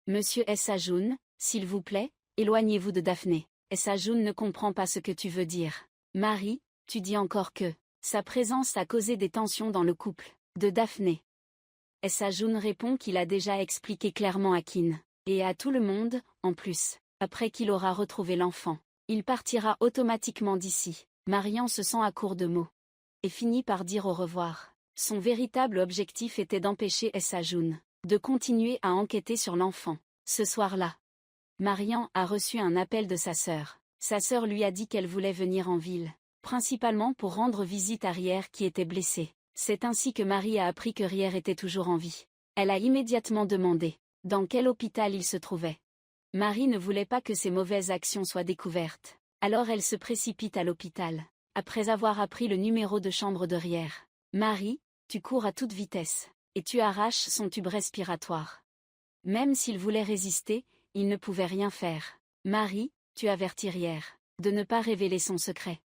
Monsieur Sajoun, s'il vous plaît, éloignez-vous de Daphné. Sajoun ne comprend pas ce que tu veux dire. Marie, tu dis encore que sa présence a causé des tensions dans le couple de Daphné. Sajoun répond qu'il a déjà expliqué clairement à Kin, et à tout le monde, en plus, après qu'il aura retrouvé l'enfant. Il partira automatiquement d'ici. Marian se sent à court de mots. Et finit par dire au revoir. Son véritable objectif était d'empêcher Sajoun de continuer à enquêter sur l'enfant. Ce soir-là, Marian a reçu un appel de sa sœur. Sa sœur lui a dit qu'elle voulait venir en ville, principalement pour rendre visite à Rier qui était blessé. C'est ainsi que Marie a appris que Rier était toujours en vie. Elle a immédiatement demandé dans quel hôpital il se trouvait. Marie ne voulait pas que ses mauvaises actions soient découvertes. Alors elle se précipite à l'hôpital. Après avoir appris le numéro de chambre de Rier. Marie, tu cours à toute vitesse, et tu arraches son tube respiratoire. Même s'il voulait résister, il ne pouvait rien faire. Marie, tu avertis Rier de ne pas révéler son secret.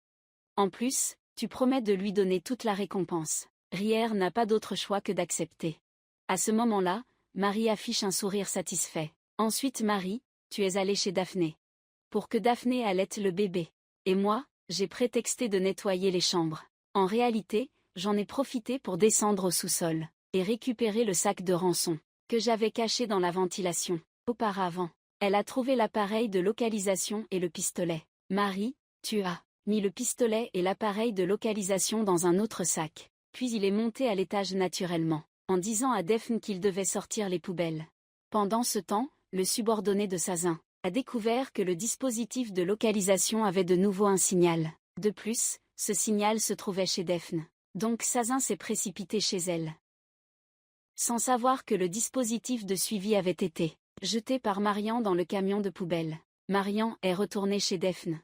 En plus, tu promets de lui donner toute la récompense. Rier n'a pas d'autre choix que d'accepter. À ce moment-là, Marie affiche un sourire satisfait. Ensuite Marie, tu es allée chez Daphné. Pour que Daphné allaite le bébé. Et moi, j'ai prétexté de nettoyer les chambres. En réalité, j'en ai profité pour descendre au sous-sol et récupérer le sac de rançon que j'avais caché dans la ventilation. Auparavant, elle a trouvé l'appareil de localisation et le pistolet. Marie, tu as mis le pistolet et l'appareil de localisation dans un autre sac. Puis il est monté à l'étage naturellement, en disant à Daphne qu'il devait sortir les poubelles. Pendant ce temps, le subordonné de Sazin a découvert que le dispositif de localisation avait de nouveau un signal. De plus, ce signal se trouvait chez Daphne. Donc Sazin s'est précipité chez elle. Sans savoir que le dispositif de suivi avait été jeté par Marian dans le camion de poubelle. Marian est retournée chez Daphne.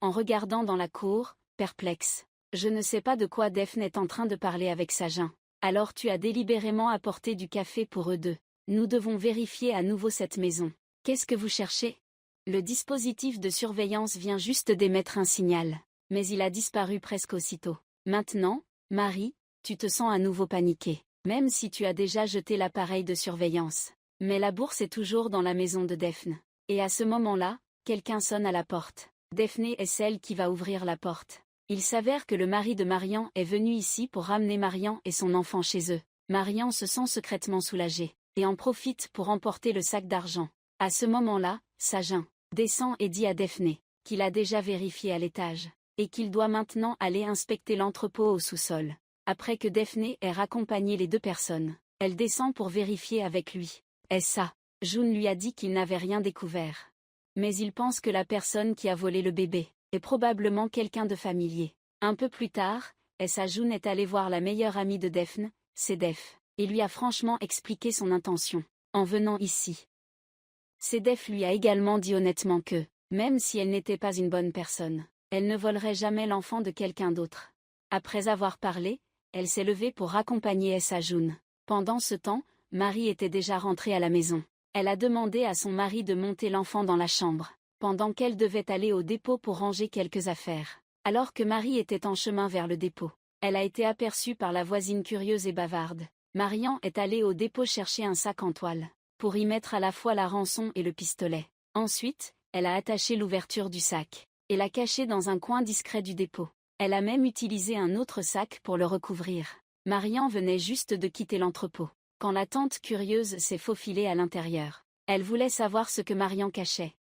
En regardant dans la cour, perplexe. Je ne sais pas de quoi Daphne est en train de parler avec Sazin. Alors tu as délibérément apporté du café pour eux deux. Nous devons vérifier à nouveau cette maison. Qu'est-ce que vous cherchez? Le dispositif de surveillance vient juste d'émettre un signal. Mais il a disparu presque aussitôt. Maintenant, Marie, tu te sens à nouveau paniquée. Même si tu as déjà jeté l'appareil de surveillance. Mais la bourse est toujours dans la maison de Daphne. Et à ce moment-là, quelqu'un sonne à la porte. Daphné est celle qui va ouvrir la porte. Il s'avère que le mari de Marian est venu ici pour ramener Marian et son enfant chez eux. Marian se sent secrètement soulagée, et en profite pour emporter le sac d'argent. À ce moment-là, Sazin descend et dit à Daphné qu'il a déjà vérifié à l'étage, et qu'il doit maintenant aller inspecter l'entrepôt au sous-sol. Après que Daphné ait raccompagné les deux personnes, elle descend pour vérifier avec lui. Sajoun lui a dit qu'il n'avait rien découvert. Mais il pense que la personne qui a volé le bébé est probablement quelqu'un de familier. Un peu plus tard, Sajoun est allé voir la meilleure amie de Daphne, Sedef, et lui a franchement expliqué son intention en venant ici. Sedef lui a également dit honnêtement que, même si elle n'était pas une bonne personne, elle ne volerait jamais l'enfant de quelqu'un d'autre. Après avoir parlé, elle s'est levée pour raccompagner Sajoun. Pendant ce temps, Marie était déjà rentrée à la maison. Elle a demandé à son mari de monter l'enfant dans la chambre, pendant qu'elle devait aller au dépôt pour ranger quelques affaires. Alors que Marie était en chemin vers le dépôt, elle a été aperçue par la voisine curieuse et bavarde. Marian est allée au dépôt chercher un sac en toile, pour y mettre à la fois la rançon et le pistolet. Ensuite, elle a attaché l'ouverture du sac, et l'a caché dans un coin discret du dépôt. Elle a même utilisé un autre sac pour le recouvrir. Marian venait juste de quitter l'entrepôt, quand la tante curieuse s'est faufilée à l'intérieur. Elle voulait savoir ce que Marian cachait.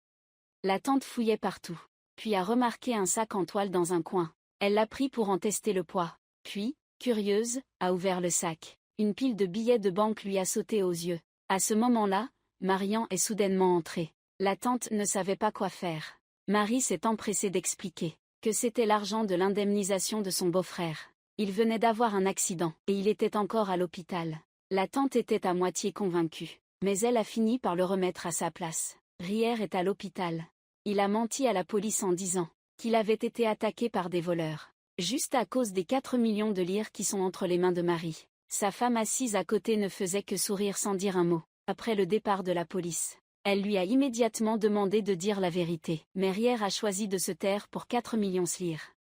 La tante fouillait partout, puis a remarqué un sac en toile dans un coin. Elle l'a pris pour en tester le poids. Puis, curieuse, a ouvert le sac. Une pile de billets de banque lui a sauté aux yeux. À ce moment-là, Marian est soudainement entrée. La tante ne savait pas quoi faire. Marie s'est empressée d'expliquer que c'était l'argent de l'indemnisation de son beau-frère. Il venait d'avoir un accident, et il était encore à l'hôpital. La tante était à moitié convaincue, mais elle a fini par le remettre à sa place. Rier est à l'hôpital. Il a menti à la police en disant qu'il avait été attaqué par des voleurs. Juste à cause des 4 millions de lire qui sont entre les mains de Marie. Sa femme assise à côté ne faisait que sourire sans dire un mot. Après le départ de la police, elle lui a immédiatement demandé de dire la vérité. Mais Rière a choisi de se taire pour 4 millions de lire.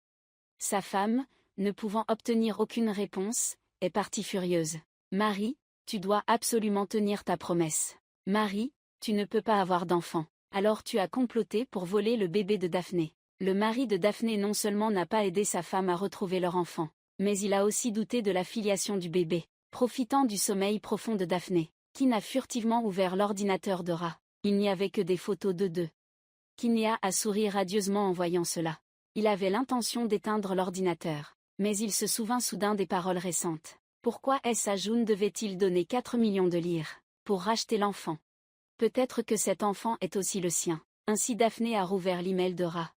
Sa femme, ne pouvant obtenir aucune réponse, est partie furieuse. Marie, tu dois absolument tenir ta promesse. Marie, tu ne peux pas avoir d'enfant. Alors tu as comploté pour voler le bébé de Daphné. Le mari de Daphné non seulement n'a pas aidé sa femme à retrouver leur enfant, mais il a aussi douté de la filiation du bébé. Profitant du sommeil profond de Daphné, Kin a furtivement ouvert l'ordinateur de Ra. Il n'y avait que des photos d'eux deux. Kinéa a souri radieusement en voyant cela. Il avait l'intention d'éteindre l'ordinateur, mais il se souvint soudain des paroles récentes. Pourquoi June devait-il donner 4 millions de lire pour racheter l'enfant? Peut-être que cet enfant est aussi le sien. Ainsi Daphné a rouvert l'email de Ra.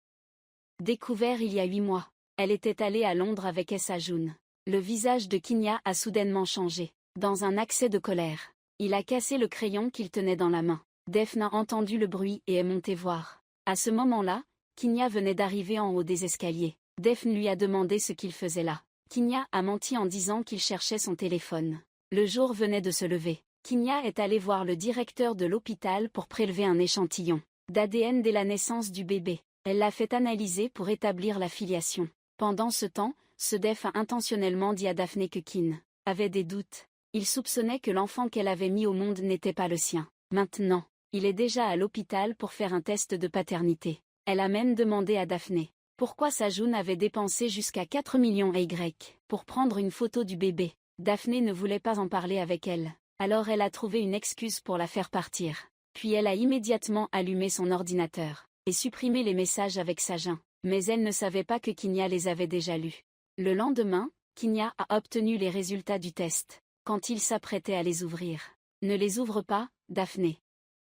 Découvert il y a 8 mois. Elle était allée à Londres avec June. Le visage de Kinya a soudainement changé. Dans un accès de colère, il a cassé le crayon qu'il tenait dans la main. Daphne a entendu le bruit et est montée voir. À ce moment-là, Kinya venait d'arriver en haut des escaliers. Daphne lui a demandé ce qu'il faisait là. Kinya a menti en disant qu'il cherchait son téléphone. Le jour venait de se lever. Kinya est allé voir le directeur de l'hôpital pour prélever un échantillon d'ADN dès la naissance du bébé. Elle l'a fait analyser pour établir la filiation. Pendant ce temps, Sedef a intentionnellement dit à Daphné que Kin avait des doutes. Il soupçonnait que l'enfant qu'elle avait mis au monde n'était pas le sien. Maintenant, il est déjà à l'hôpital pour faire un test de paternité. Elle a même demandé à Daphné pourquoi June avait dépensé jusqu'à 4 millions Y pour prendre une photo du bébé. Daphné ne voulait pas en parler avec elle. Alors elle a trouvé une excuse pour la faire partir. Puis elle a immédiatement allumé son ordinateur et supprimé les messages avec Sajin. Mais elle ne savait pas que Kinya les avait déjà lus. Le lendemain, Kinya a obtenu les résultats du test. Quand il s'apprêtait à les ouvrir. Ne les ouvre pas, Daphné.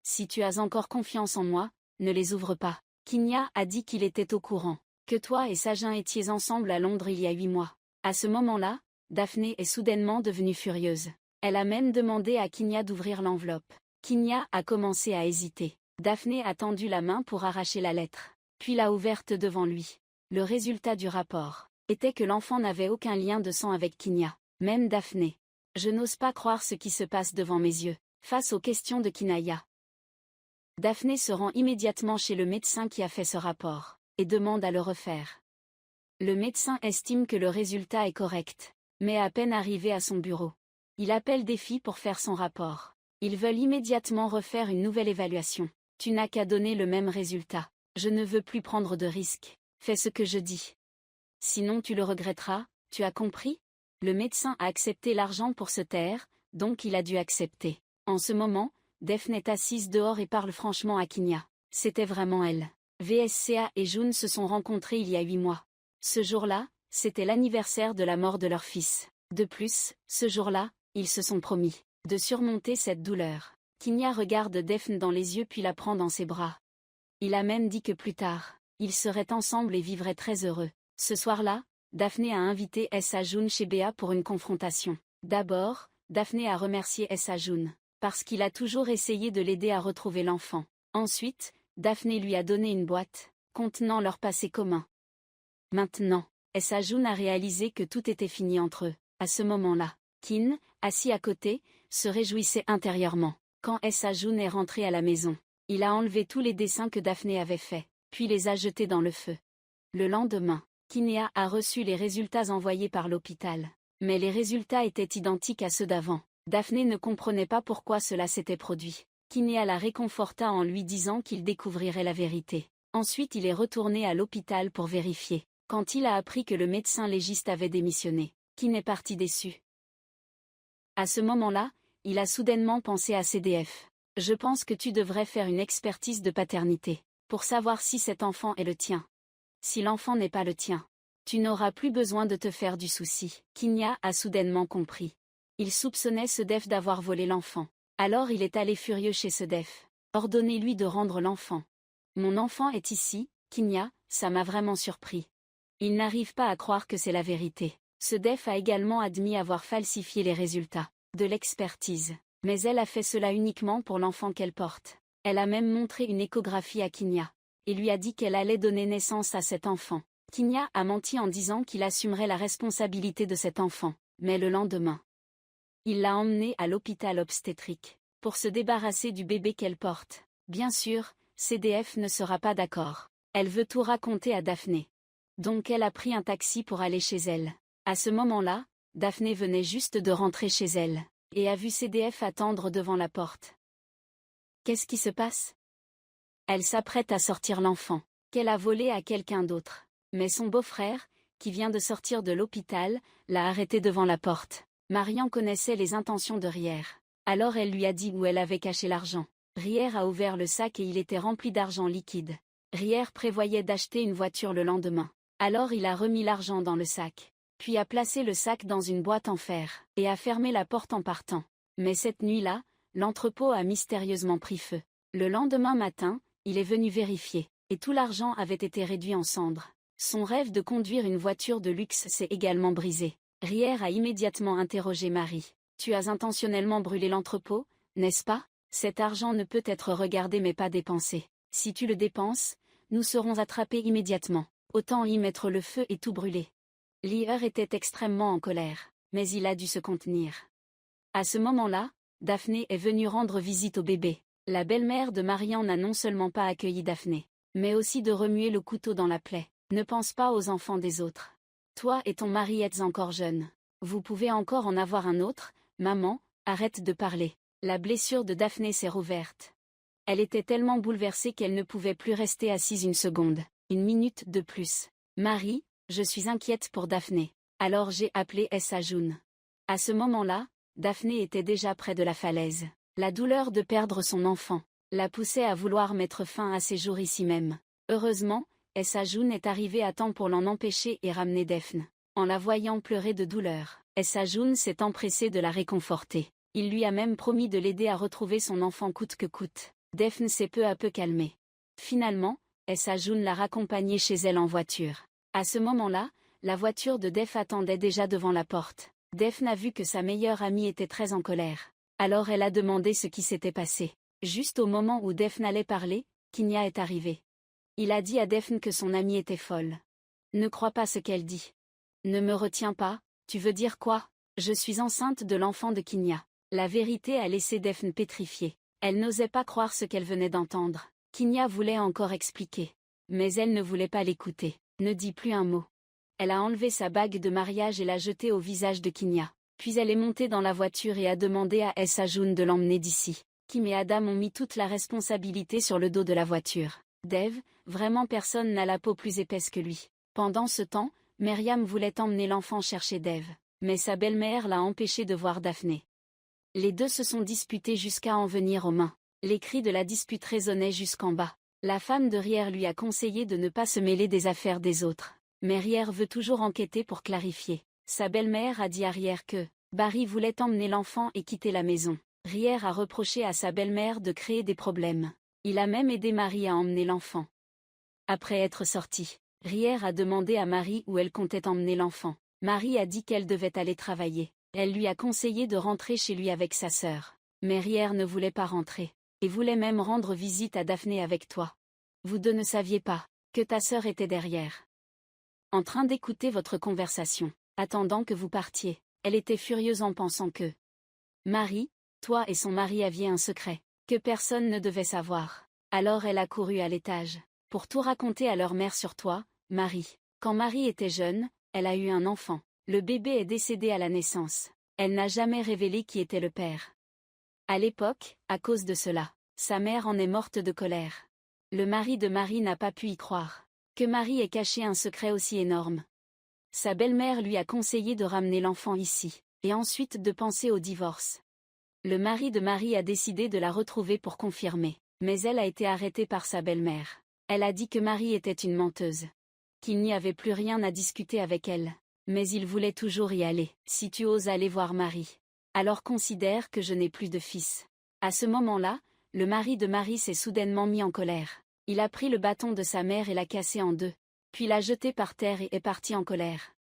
Si tu as encore confiance en moi, ne les ouvre pas. Kinya a dit qu'il était au courant que toi et Sajin étiez ensemble à Londres il y a 8 mois. À ce moment-là, Daphné est soudainement devenue furieuse. Elle a même demandé à Kinya d'ouvrir l'enveloppe. Kinya a commencé à hésiter. Daphné a tendu la main pour arracher la lettre, puis l'a ouverte devant lui. Le résultat du rapport était que l'enfant n'avait aucun lien de sang avec Kinya, même Daphné. Je n'ose pas croire ce qui se passe devant mes yeux, face aux questions de Kinaya. Daphné se rend immédiatement chez le médecin qui a fait ce rapport, et demande à le refaire. Le médecin estime que le résultat est correct, mais à peine arrivé à son bureau, il appelle des filles pour faire son rapport. Ils veulent immédiatement refaire une nouvelle évaluation. Tu n'as qu'à donner le même résultat. Je ne veux plus prendre de risques. Fais ce que je dis. Sinon tu le regretteras, tu as compris? Le médecin a accepté l'argent pour se taire, donc il a dû accepter. En ce moment, Daphné est assise dehors et parle franchement à Kinya. C'était vraiment elle. VSCA et June se sont rencontrés il y a 8 mois. Ce jour-là, c'était l'anniversaire de la mort de leur fils. De plus, ce jour-là, ils se sont promis de surmonter cette douleur. Kinya regarde Daphne dans les yeux puis la prend dans ses bras. Il a même dit que plus tard, ils seraient ensemble et vivraient très heureux. Ce soir-là, Daphné a invité June chez Béa pour une confrontation. D'abord, Daphné a remercié June parce qu'il a toujours essayé de l'aider à retrouver l'enfant. Ensuite, Daphné lui a donné une boîte contenant leur passé commun. Maintenant, June a réalisé que tout était fini entre eux. À ce moment-là, Kin, assis à côté, se réjouissait intérieurement. Quand June est rentré à la maison, il a enlevé tous les dessins que Daphné avait faits, puis les a jetés dans le feu. Le lendemain, Kinéa a reçu les résultats envoyés par l'hôpital. Mais les résultats étaient identiques à ceux d'avant. Daphné ne comprenait pas pourquoi cela s'était produit. Kinéa la réconforta en lui disant qu'il découvrirait la vérité. Ensuite il est retourné à l'hôpital pour vérifier. Quand il a appris que le médecin légiste avait démissionné, Kin est parti déçu. À ce moment-là, il a soudainement pensé à CDF. Je pense que tu devrais faire une expertise de paternité, pour savoir si cet enfant est le tien. Si l'enfant n'est pas le tien, tu n'auras plus besoin de te faire du souci. Kinya a soudainement compris. Il soupçonnait Sedef d'avoir volé l'enfant. Alors il est allé furieux chez Sedef. Ordonnez-lui de rendre l'enfant. Mon enfant est ici, Kinya, ça m'a vraiment surpris. Il n'arrive pas à croire que c'est la vérité. Sedef a également admis avoir falsifié les résultats de l'expertise. Mais elle a fait cela uniquement pour l'enfant qu'elle porte. Elle a même montré une échographie à Kinya et lui a dit qu'elle allait donner naissance à cet enfant. Kinya a menti en disant qu'il assumerait la responsabilité de cet enfant, mais le lendemain, il l'a emmenée à l'hôpital obstétrique, pour se débarrasser du bébé qu'elle porte. Bien sûr, CDF ne sera pas d'accord. Elle veut tout raconter à Daphné. Donc elle a pris un taxi pour aller chez elle. À ce moment-là, Daphné venait juste de rentrer chez elle, et a vu CDF attendre devant la porte. Qu'est-ce qui se passe? Elle s'apprête à sortir l'enfant, qu'elle a volé à quelqu'un d'autre. Mais son beau-frère, qui vient de sortir de l'hôpital, l'a arrêté devant la porte. Marian connaissait les intentions de Rier. Alors elle lui a dit où elle avait caché l'argent. Rier a ouvert le sac et il était rempli d'argent liquide. Rier prévoyait d'acheter une voiture le lendemain. Alors il a remis l'argent dans le sac, puis a placé le sac dans une boîte en fer, et a fermé la porte en partant. Mais cette nuit-là, l'entrepôt a mystérieusement pris feu. Le lendemain matin, il est venu vérifier, et tout l'argent avait été réduit en cendres. Son rêve de conduire une voiture de luxe s'est également brisé. Rier a immédiatement interrogé Marie. « Tu as intentionnellement brûlé l'entrepôt, n'est-ce pas? Cet argent ne peut être regardé mais pas dépensé. Si tu le dépenses, nous serons attrapés immédiatement. Autant y mettre le feu et tout brûler. » Rier était extrêmement en colère, mais il a dû se contenir. À ce moment-là, Daphné est venue rendre visite au bébé. La belle-mère de Marian n'a non seulement pas accueilli Daphné, mais aussi de remuer le couteau dans la plaie. Ne pense pas aux enfants des autres. Toi et ton mari êtes encore jeunes. Vous pouvez encore en avoir un autre, maman, arrête de parler. La blessure de Daphné s'est rouverte. Elle était tellement bouleversée qu'elle ne pouvait plus rester assise une seconde, une minute de plus. Marie, je suis inquiète pour Daphné. Alors j'ai appelé Essa June. À ce moment-là, Daphné était déjà près de la falaise. La douleur de perdre son enfant la poussait à vouloir mettre fin à ses jours ici même. Heureusement, Essa June est arrivée à temps pour l'en empêcher et ramener Daphne. En la voyant pleurer de douleur, Essa June s'est empressée de la réconforter. Il lui a même promis de l'aider à retrouver son enfant coûte que coûte. Daphne s'est peu à peu calmée. Finalement, Essa June l'a raccompagnée chez elle en voiture. À ce moment-là, la voiture de Daphne attendait déjà devant la porte. Daphne a vu que sa meilleure amie était très en colère. Alors elle a demandé ce qui s'était passé. Juste au moment où Daphne allait parler, Kinya est arrivé. Il a dit à Daphne que son amie était folle. Ne crois pas ce qu'elle dit. Ne me retiens pas, tu veux dire quoi? Je suis enceinte de l'enfant de Kinya. La vérité a laissé Daphne pétrifiée. Elle n'osait pas croire ce qu'elle venait d'entendre. Kinya voulait encore expliquer. Mais elle ne voulait pas l'écouter. Ne dis plus un mot. Elle a enlevé sa bague de mariage et l'a jetée au visage de Kinya. Puis elle est montée dans la voiture et a demandé à Essa June de l'emmener d'ici. Kim et Adam ont mis toute la responsabilité sur le dos de la voiture. Dev, vraiment personne n'a la peau plus épaisse que lui. Pendant ce temps, Myriam voulait emmener l'enfant chercher Dev, mais sa belle-mère l'a empêché de voir Daphné. Les deux se sont disputés jusqu'à en venir aux mains. Les cris de la dispute résonnaient jusqu'en bas. La femme de Rier lui a conseillé de ne pas se mêler des affaires des autres. Mais Rier veut toujours enquêter pour clarifier. Sa belle-mère a dit à Rier que Barry voulait emmener l'enfant et quitter la maison. Rier a reproché à sa belle-mère de créer des problèmes. Il a même aidé Marie à emmener l'enfant. Après être sorti, Rier a demandé à Marie où elle comptait emmener l'enfant. Marie a dit qu'elle devait aller travailler. Elle lui a conseillé de rentrer chez lui avec sa sœur. Mais Rier ne voulait pas rentrer, et voulait même rendre visite à Daphné avec toi. Vous deux ne saviez pas que ta sœur était derrière. En train d'écouter votre conversation, attendant que vous partiez. Elle était furieuse en pensant que Marie, toi et son mari aviez un secret que personne ne devait savoir. Alors elle a couru à l'étage pour tout raconter à leur mère sur toi, Marie. Quand Marie était jeune, elle a eu un enfant. Le bébé est décédé à la naissance. Elle n'a jamais révélé qui était le père. À l'époque, à cause de cela, sa mère en est morte de colère. Le mari de Marie n'a pas pu y croire que Marie ait caché un secret aussi énorme. Sa belle-mère lui a conseillé de ramener l'enfant ici, et ensuite de penser au divorce. Le mari de Marie a décidé de la retrouver pour confirmer, mais elle a été arrêtée par sa belle-mère. Elle a dit que Marie était une menteuse, qu'il n'y avait plus rien à discuter avec elle, mais il voulait toujours y aller. Si tu oses aller voir Marie, alors considère que je n'ai plus de fils. À ce moment-là, le mari de Marie s'est soudainement mis en colère. Il a pris le bâton de sa mère et l'a cassé en deux, puis l'a jeté par terre et est parti en colère.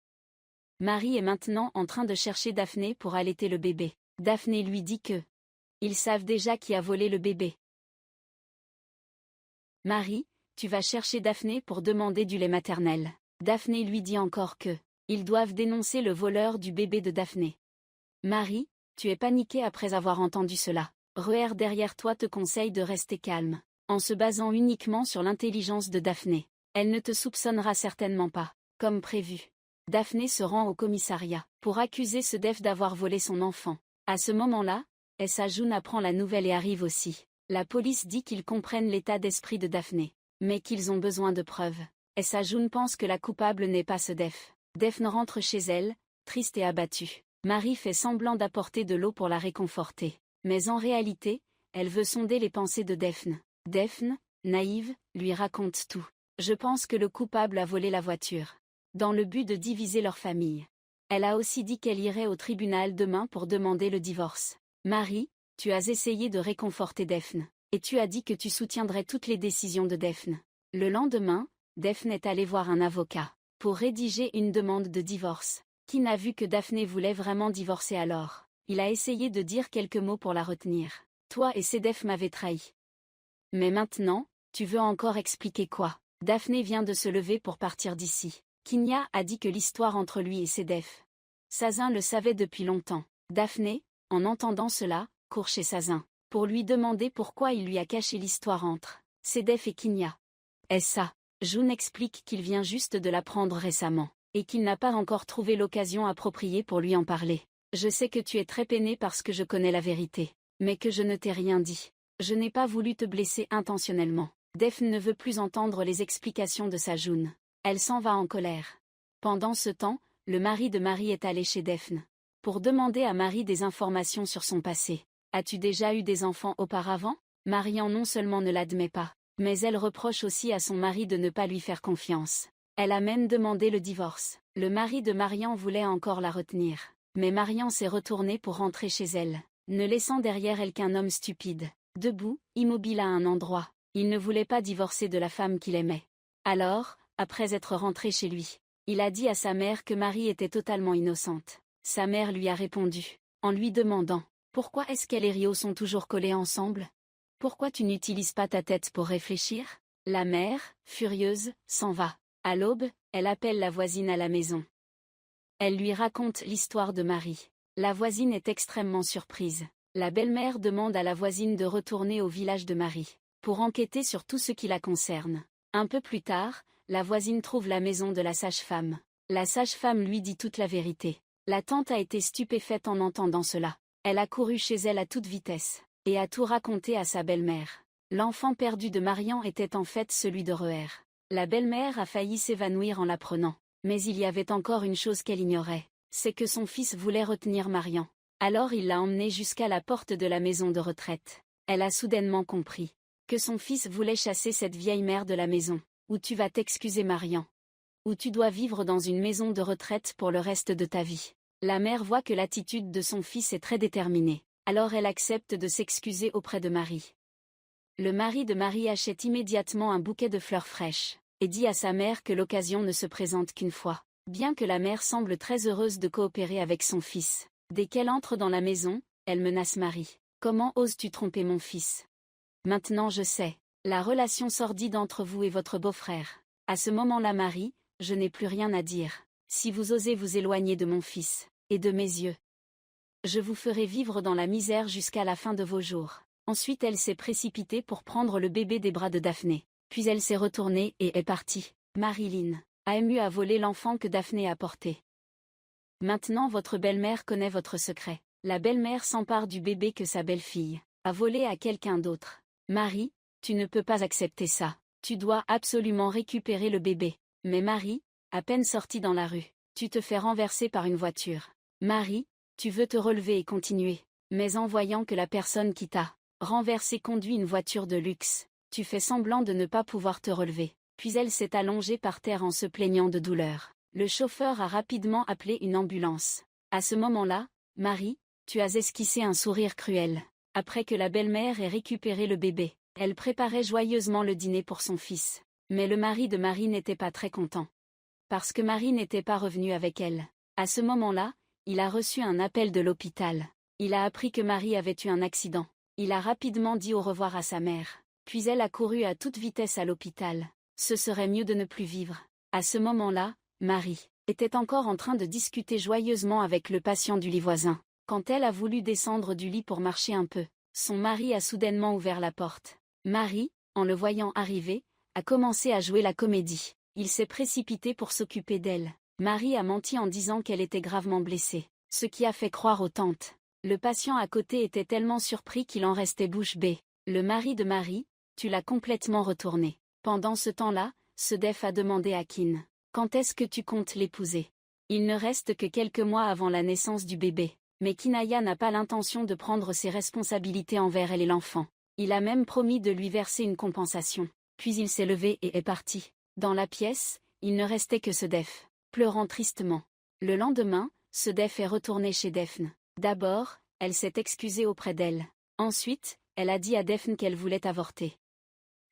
Marie est maintenant en train de chercher Daphné pour allaiter le bébé. Daphné lui dit que ils savent déjà qui a volé le bébé. Marie, tu vas chercher Daphné pour demander du lait maternel. Daphné lui dit encore que ils doivent dénoncer le voleur du bébé de Daphné. Marie, tu es paniquée après avoir entendu cela. Ruer derrière toi te conseille de rester calme, en se basant uniquement sur l'intelligence de Daphné. Elle ne te soupçonnera certainement pas, comme prévu. Daphné se rend au commissariat pour accuser ce Def d'avoir volé son enfant. À ce moment-là, Essa June apprend la nouvelle et arrive aussi. La police dit qu'ils comprennent l'état d'esprit de Daphné, mais qu'ils ont besoin de preuves. Essa June pense que la coupable n'est pas ce Def. Daphne rentre chez elle, triste et abattue. Marie fait semblant d'apporter de l'eau pour la réconforter. Mais en réalité, elle veut sonder les pensées de Daphne. Daphne, naïve, lui raconte tout. Je pense que le coupable a volé la voiture, dans le but de diviser leur famille. Elle a aussi dit qu'elle irait au tribunal demain pour demander le divorce. Marie, tu as essayé de réconforter Daphne, et tu as dit que tu soutiendrais toutes les décisions de Daphne. Le lendemain, Daphne est allée voir un avocat pour rédiger une demande de divorce. Qui n'a vu que Daphné voulait vraiment divorcer alors? Il a essayé de dire quelques mots pour la retenir. Toi et Sedef m'avez trahi. Mais maintenant, tu veux encore expliquer quoi? Daphné vient de se lever pour partir d'ici. Kinya a dit que l'histoire entre lui et Sedef. Sazin le savait depuis longtemps. Daphné, en entendant cela, court chez Sazin pour lui demander pourquoi il lui a caché l'histoire entre Sedef et Kinya. Essa June explique qu'il vient juste de l'apprendre récemment, et qu'il n'a pas encore trouvé l'occasion appropriée pour lui en parler. Je sais que tu es très peiné parce que je connais la vérité, mais que je ne t'ai rien dit. Je n'ai pas voulu te blesser intentionnellement. Daphne ne veut plus entendre les explications de sa June. Elle s'en va en colère. Pendant ce temps, le mari de Marie est allé chez Daphne pour demander à Marie des informations sur son passé. As-tu déjà eu des enfants auparavant? Marian non seulement ne l'admet pas, mais elle reproche aussi à son mari de ne pas lui faire confiance. Elle a même demandé le divorce. Le mari de Marian voulait encore la retenir, mais Marian s'est retournée pour rentrer chez elle, ne laissant derrière elle qu'un homme stupide, debout, immobile à un endroit. Il ne voulait pas divorcer de la femme qu'il aimait. Alors, après être rentré chez lui, il a dit à sa mère que Marie était totalement innocente. Sa mère lui a répondu, en lui demandant « Pourquoi est-ce qu'elle et Rio sont toujours collés ensemble? Pourquoi tu n'utilises pas ta tête pour réfléchir ?» La mère, furieuse, s'en va. À l'aube, elle appelle la voisine à la maison. Elle lui raconte l'histoire de Marie. La voisine est extrêmement surprise. La belle-mère demande à la voisine de retourner au village de Marie pour enquêter sur tout ce qui la concerne. Un peu plus tard, la voisine trouve la maison de la sage-femme. La sage-femme lui dit toute la vérité. La tante a été stupéfaite en entendant cela. Elle a couru chez elle à toute vitesse et a tout raconté à sa belle-mère. L'enfant perdu de Marian était en fait celui de Ruer. La belle-mère a failli s'évanouir en l'apprenant. Mais il y avait encore une chose qu'elle ignorait. C'est que son fils voulait retenir Marian. Alors il l'a emmenée jusqu'à la porte de la maison de retraite. Elle a soudainement compris que son fils voulait chasser cette vieille mère de la maison. Où tu vas t'excuser Marian. Où tu dois vivre dans une maison de retraite pour le reste de ta vie. La mère voit que l'attitude de son fils est très déterminée. Alors elle accepte de s'excuser auprès de Marie. Le mari de Marie achète immédiatement un bouquet de fleurs fraîches, et dit à sa mère que l'occasion ne se présente qu'une fois. Bien que la mère semble très heureuse de coopérer avec son fils. Dès qu'elle entre dans la maison, elle menace Marie. « Comment oses-tu tromper mon fils? Maintenant je sais, la relation sordide entre vous et votre beau-frère. » À ce moment-là Marie, je n'ai plus rien à dire. Si vous osez vous éloigner de mon fils, et de mes yeux, je vous ferai vivre dans la misère jusqu'à la fin de vos jours. Ensuite elle s'est précipitée pour prendre le bébé des bras de Daphné. Puis elle s'est retournée et est partie. Marilyn a ému à voler l'enfant que Daphné a porté. Maintenant votre belle-mère connaît votre secret. La belle-mère s'empare du bébé que sa belle-fille a volé à quelqu'un d'autre. Marie, tu ne peux pas accepter ça. Tu dois absolument récupérer le bébé. Mais Marie, à peine sortie dans la rue, tu te fais renverser par une voiture. Marie, tu veux te relever et continuer. Mais en voyant que la personne qui t'a renversé conduit une voiture de luxe, tu fais semblant de ne pas pouvoir te relever. Puis elle s'est allongée par terre en se plaignant de douleur. Le chauffeur a rapidement appelé une ambulance. À ce moment-là, Marie, tu as esquissé un sourire cruel. Après que la belle-mère ait récupéré le bébé, elle préparait joyeusement le dîner pour son fils. Mais le mari de Marie n'était pas très content. Parce que Marie n'était pas revenue avec elle. À ce moment-là, il a reçu un appel de l'hôpital. Il a appris que Marie avait eu un accident. Il a rapidement dit au revoir à sa mère. Puis elle a couru à toute vitesse à l'hôpital. Ce serait mieux de ne plus vivre. À ce moment-là, Marie était encore en train de discuter joyeusement avec le patient du lit voisin. Quand elle a voulu descendre du lit pour marcher un peu, son mari a soudainement ouvert la porte. Marie, en le voyant arriver, a commencé à jouer la comédie. Il s'est précipité pour s'occuper d'elle. Marie a menti en disant qu'elle était gravement blessée, ce qui a fait croire aux tantes. Le patient à côté était tellement surpris qu'il en restait bouche bée. Le mari de Marie, tu l'as complètement retourné. Pendant ce temps-là, Sedef a demandé à Kin, quand est-ce que tu comptes l'épouser? Il ne reste que quelques mois avant la naissance du bébé. Mais Kinaya n'a pas l'intention de prendre ses responsabilités envers elle et l'enfant. Il a même promis de lui verser une compensation. Puis il s'est levé et est parti. Dans la pièce, il ne restait que Sedef, pleurant tristement. Le lendemain, Sedef est retournée chez Daphne. D'abord, elle s'est excusée auprès d'elle. Ensuite, elle a dit à Daphne qu'elle voulait avorter.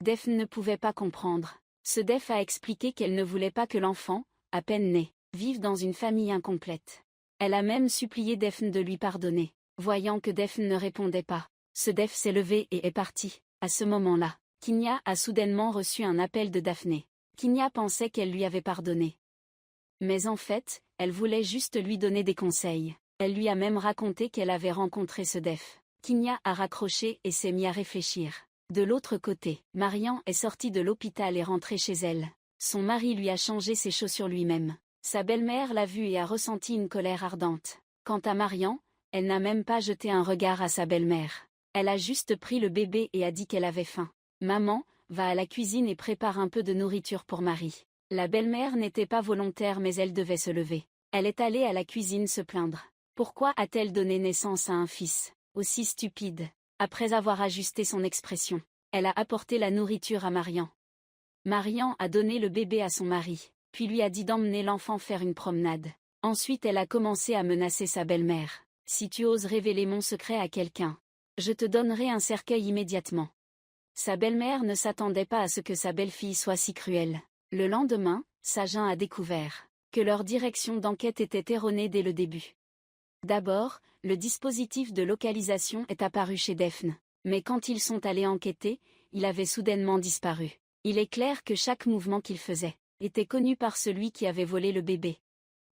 Daphne ne pouvait pas comprendre. Sedef a expliqué qu'elle ne voulait pas que l'enfant, à peine né, vive dans une famille incomplète. Elle a même supplié Daphne de lui pardonner. Voyant que Daphne ne répondait pas, Sedef s'est levé et est parti. À ce moment-là, Kinya a soudainement reçu un appel de Daphné. Kinya pensait qu'elle lui avait pardonné. Mais en fait, elle voulait juste lui donner des conseils. Elle lui a même raconté qu'elle avait rencontré Sedef. Kinya a raccroché et s'est mis à réfléchir. De l'autre côté, Marian est sortie de l'hôpital et rentrée chez elle. Son mari lui a changé ses chaussures lui-même. Sa belle-mère l'a vue et a ressenti une colère ardente. Quant à Marian, elle n'a même pas jeté un regard à sa belle-mère. Elle a juste pris le bébé et a dit qu'elle avait faim. Maman, va à la cuisine et prépare un peu de nourriture pour Marie. La belle-mère n'était pas volontaire mais elle devait se lever. Elle est allée à la cuisine se plaindre. Pourquoi a-t-elle donné naissance à un fils aussi stupide? Après avoir ajusté son expression, elle a apporté la nourriture à Marian. Marian a donné le bébé à son mari, puis lui a dit d'emmener l'enfant faire une promenade. Ensuite elle a commencé à menacer sa belle-mère. Si tu oses révéler mon secret à quelqu'un, je te donnerai un cercueil immédiatement. Sa belle-mère ne s'attendait pas à ce que sa belle-fille soit si cruelle. Le lendemain, Sagin a découvert que leur direction d'enquête était erronée dès le début. D'abord, le dispositif de localisation est apparu chez Daphne, mais quand ils sont allés enquêter, il avait soudainement disparu. Il est clair que chaque mouvement qu'il faisait était connu par celui qui avait volé le bébé.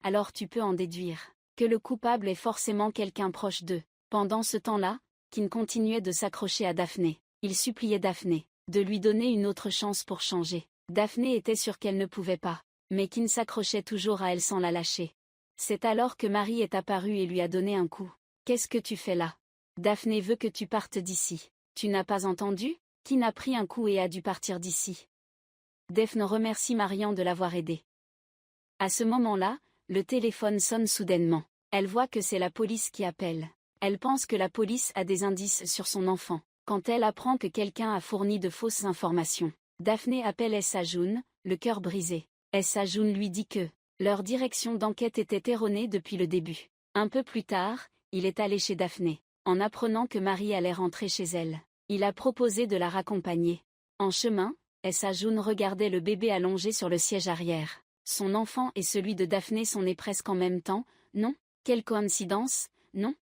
Alors tu peux en déduire que le coupable est forcément quelqu'un proche d'eux. Pendant ce temps-là, Kin continuait de s'accrocher à Daphné. Il suppliait Daphné de lui donner une autre chance pour changer. Daphné était sûre qu'elle ne pouvait pas, mais Kin s'accrochait toujours à elle sans la lâcher. C'est alors que Marie est apparue et lui a donné un coup. « Qu'est-ce que tu fais là? Daphné veut que tu partes d'ici. Tu n'as pas entendu? » Kin a pris un coup et a dû partir d'ici. Daphne remercie Marian de l'avoir aidé. À ce moment-là, le téléphone sonne soudainement. Elle voit que c'est la police qui appelle. Elle pense que la police a des indices sur son enfant. Quand elle apprend que quelqu'un a fourni de fausses informations, Daphné appelle Essa June, le cœur brisé. Essa June lui dit que leur direction d'enquête était erronée depuis le début. Un peu plus tard, il est allé chez Daphné. En apprenant que Marie allait rentrer chez elle, il a proposé de la raccompagner. En chemin, Essa June regardait le bébé allongé sur le siège arrière. Son enfant et celui de Daphné sont nés presque en même temps, non? Quelle coïncidence, non?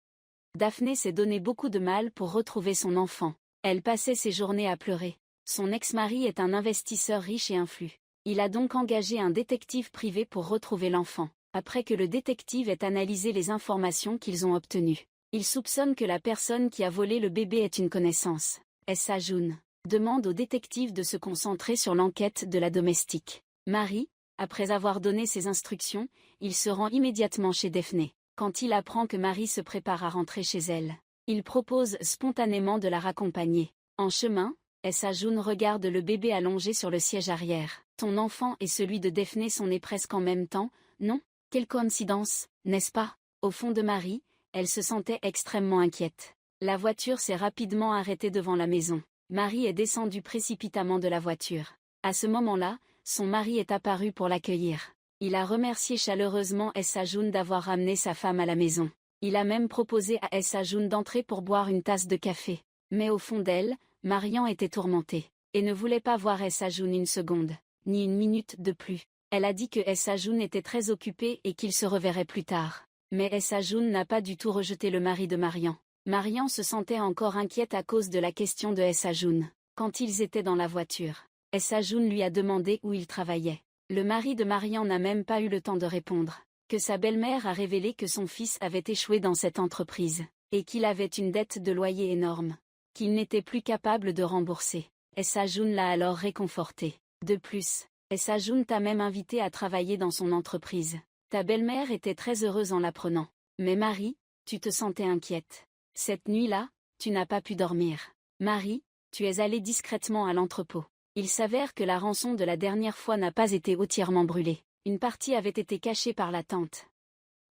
Daphné s'est donné beaucoup de mal pour retrouver son enfant. Elle passait ses journées à pleurer. Son ex-mari est un investisseur riche et influent. Il a donc engagé un détective privé pour retrouver l'enfant. Après que le détective ait analysé les informations qu'ils ont obtenues, il soupçonne que la personne qui a volé le bébé est une connaissance. Essa June demande au détective de se concentrer sur l'enquête de la domestique. Marie, après avoir donné ses instructions, il se rend immédiatement chez Daphné. Quand il apprend que Marie se prépare à rentrer chez elle, il propose spontanément de la raccompagner. En chemin, Essa June regarde le bébé allongé sur le siège arrière. Ton enfant et celui de Daphné sont nés presque en même temps, non? Quelle coïncidence, n'est-ce pas? Au fond de Marie, elle se sentait extrêmement inquiète. La voiture s'est rapidement arrêtée devant la maison. Marie est descendue précipitamment de la voiture. À ce moment-là, son mari est apparu pour l'accueillir. Il a remercié chaleureusement Essa June d'avoir ramené sa femme à la maison. Il a même proposé à Essa June d'entrer pour boire une tasse de café. Mais au fond d'elle, Marian était tourmentée, et ne voulait pas voir Essa June une seconde, ni une minute de plus. Elle a dit que Essa June était très occupée et qu'il se reverrait plus tard. Mais Essa June n'a pas du tout rejeté le mari de Marian. Marian se sentait encore inquiète à cause de la question de Essa June. Quand ils étaient dans la voiture, Essa June lui a demandé où il travaillait. Le mari de Marian n'a même pas eu le temps de répondre, que sa belle-mère a révélé que son fils avait échoué dans cette entreprise, et qu'il avait une dette de loyer énorme, qu'il n'était plus capable de rembourser. Essa Jun l'a alors réconforté. De plus, Essa Jun t'a même invité à travailler dans son entreprise. Ta belle-mère était très heureuse en l'apprenant. Mais Marie, tu te sentais inquiète. Cette nuit-là, tu n'as pas pu dormir. Marie, tu es allée discrètement à l'entrepôt. Il s'avère que la rançon de la dernière fois n'a pas été entièrement brûlée. Une partie avait été cachée par la tante.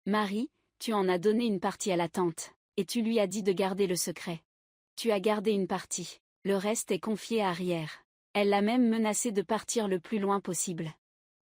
Marie, tu en as donné une partie à la tante, et tu lui as dit de garder le secret. Tu as gardé une partie, le reste est confié à Arrière. Elle l'a même menacé de partir le plus loin possible.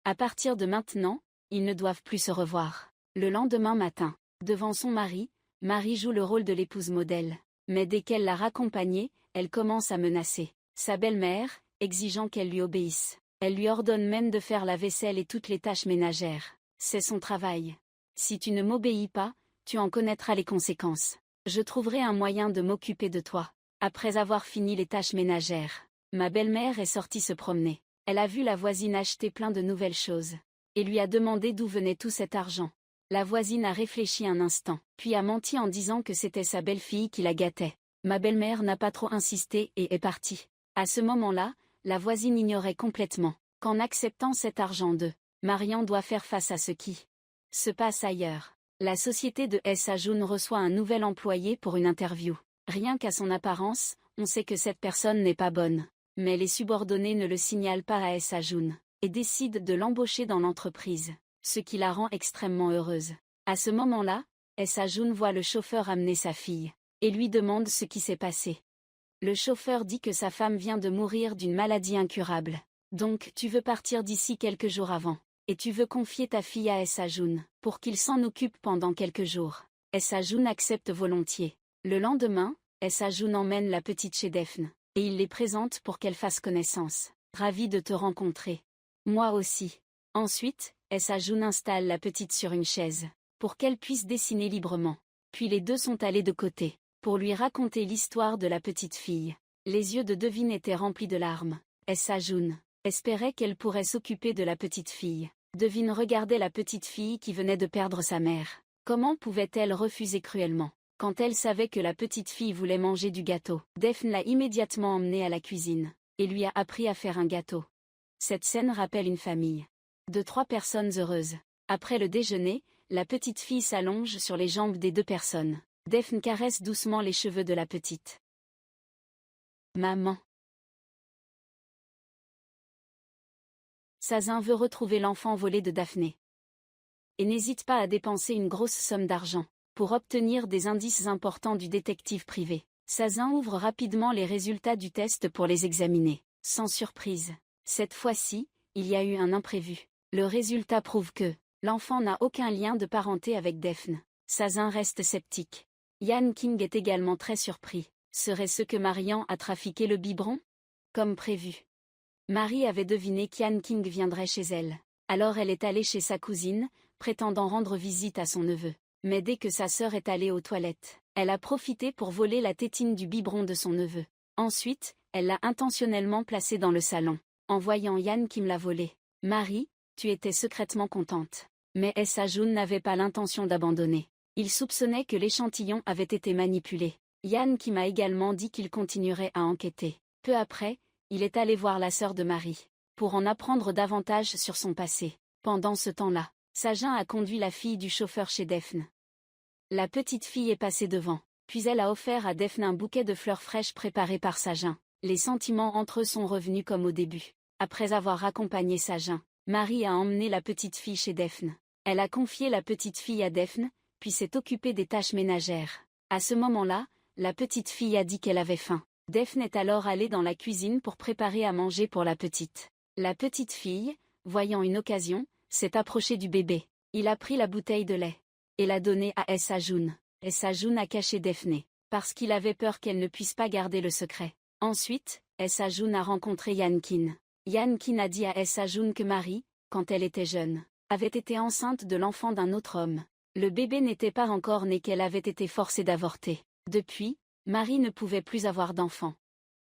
À partir de maintenant, ils ne doivent plus se revoir. Le lendemain matin, devant son mari, Marie joue le rôle de l'épouse modèle. Mais dès qu'elle l'a raccompagnée, elle commence à menacer sa belle-mère, exigeant qu'elle lui obéisse. Elle lui ordonne même de faire la vaisselle et toutes les tâches ménagères. C'est son travail. Si tu ne m'obéis pas, tu en connaîtras les conséquences. Je trouverai un moyen de m'occuper de toi. Après avoir fini les tâches ménagères, ma belle-mère est sortie se promener. Elle a vu la voisine acheter plein de nouvelles choses, et lui a demandé d'où venait tout cet argent. La voisine a réfléchi un instant, puis a menti en disant que c'était sa belle-fille qui la gâtait. Ma belle-mère n'a pas trop insisté et est partie. À ce moment-là, la voisine ignorait complètement qu'en acceptant cet argent Marian doit faire face à ce qui se passe ailleurs. La société de Essa Jun reçoit un nouvel employé pour une interview. Rien qu'à son apparence, on sait que cette personne n'est pas bonne. Mais les subordonnés ne le signalent pas à Essa Jun, et décident de l'embaucher dans l'entreprise, ce qui la rend extrêmement heureuse. À ce moment-là, Essa Jun voit le chauffeur amener sa fille, et lui demande ce qui s'est passé. Le chauffeur dit que sa femme vient de mourir d'une maladie incurable. Donc tu veux partir d'ici quelques jours avant. Et tu veux confier ta fille à Essa Jun, pour qu'il s'en occupe pendant quelques jours. Essa Jun accepte volontiers. Le lendemain, Essa Jun emmène la petite chez Daphne, et il les présente pour qu'elle fasse connaissance. Ravi de te rencontrer. Moi aussi. Ensuite, Essa Jun installe la petite sur une chaise, pour qu'elle puisse dessiner librement. Puis les deux sont allés de côté, pour lui raconter l'histoire de la petite fille. Les yeux de Devine étaient remplis de larmes. Essa Jun espérait qu'elle pourrait s'occuper de la petite fille. Devine regardait la petite fille qui venait de perdre sa mère. Comment pouvait-elle refuser cruellement, quand elle savait que la petite fille voulait manger du gâteau? Daphne l'a immédiatement emmenée à la cuisine, et lui a appris à faire un gâteau. Cette scène rappelle une famille de 3 personnes heureuses. Après le déjeuner, la petite fille s'allonge sur les jambes des 2 personnes. Daphne caresse doucement les cheveux de la petite. Maman. Sazin veut retrouver l'enfant volé de Daphné. Et n'hésite pas à dépenser une grosse somme d'argent pour obtenir des indices importants du détective privé. Sazin ouvre rapidement les résultats du test pour les examiner. Sans surprise, cette fois-ci, il y a eu un imprévu. Le résultat prouve que l'enfant n'a aucun lien de parenté avec Daphne. Sazin reste sceptique. Yan King est également très surpris. Serait-ce que Marian a trafiqué le biberon? Comme prévu. Marie avait deviné qu'Yan King viendrait chez elle. Alors elle est allée chez sa cousine, prétendant rendre visite à son neveu. Mais dès que sa sœur est allée aux toilettes, elle a profité pour voler la tétine du biberon de son neveu. Ensuite, elle l'a intentionnellement placé dans le salon. En voyant Yan Kim la voler, Marie, tu étais secrètement contente. Mais Essa Jun n'avait pas l'intention d'abandonner. Il soupçonnait que l'échantillon avait été manipulé. Yan Kim a également dit qu'il continuerait à enquêter. Peu après, il est allé voir la sœur de Marie, pour en apprendre davantage sur son passé. Pendant ce temps-là, Sajin a conduit la fille du chauffeur chez Daphne. La petite fille est passée devant, puis elle a offert à Daphne un bouquet de fleurs fraîches préparé par Sajin. Les sentiments entre eux sont revenus comme au début. Après avoir accompagné Sajin, Marie a emmené la petite fille chez Daphne. Elle a confié la petite fille à Daphne, puis s'est occupée des tâches ménagères. À ce moment-là, la petite fille a dit qu'elle avait faim. Daphne est alors allée dans la cuisine pour préparer à manger pour la petite. La petite fille, voyant une occasion, s'est approchée du bébé. Il a pris la bouteille de lait et l'a donnée à Essa Jun. Essa Jun a caché Daphne, parce qu'il avait peur qu'elle ne puisse pas garder le secret. Ensuite, Essa Jun a rencontré Yan Kin. Yan Kin a dit à Essa Jun que Marie, quand elle était jeune, avait été enceinte de l'enfant d'un autre homme. Le bébé n'était pas encore né qu'elle avait été forcée d'avorter. Depuis, Marie ne pouvait plus avoir d'enfant.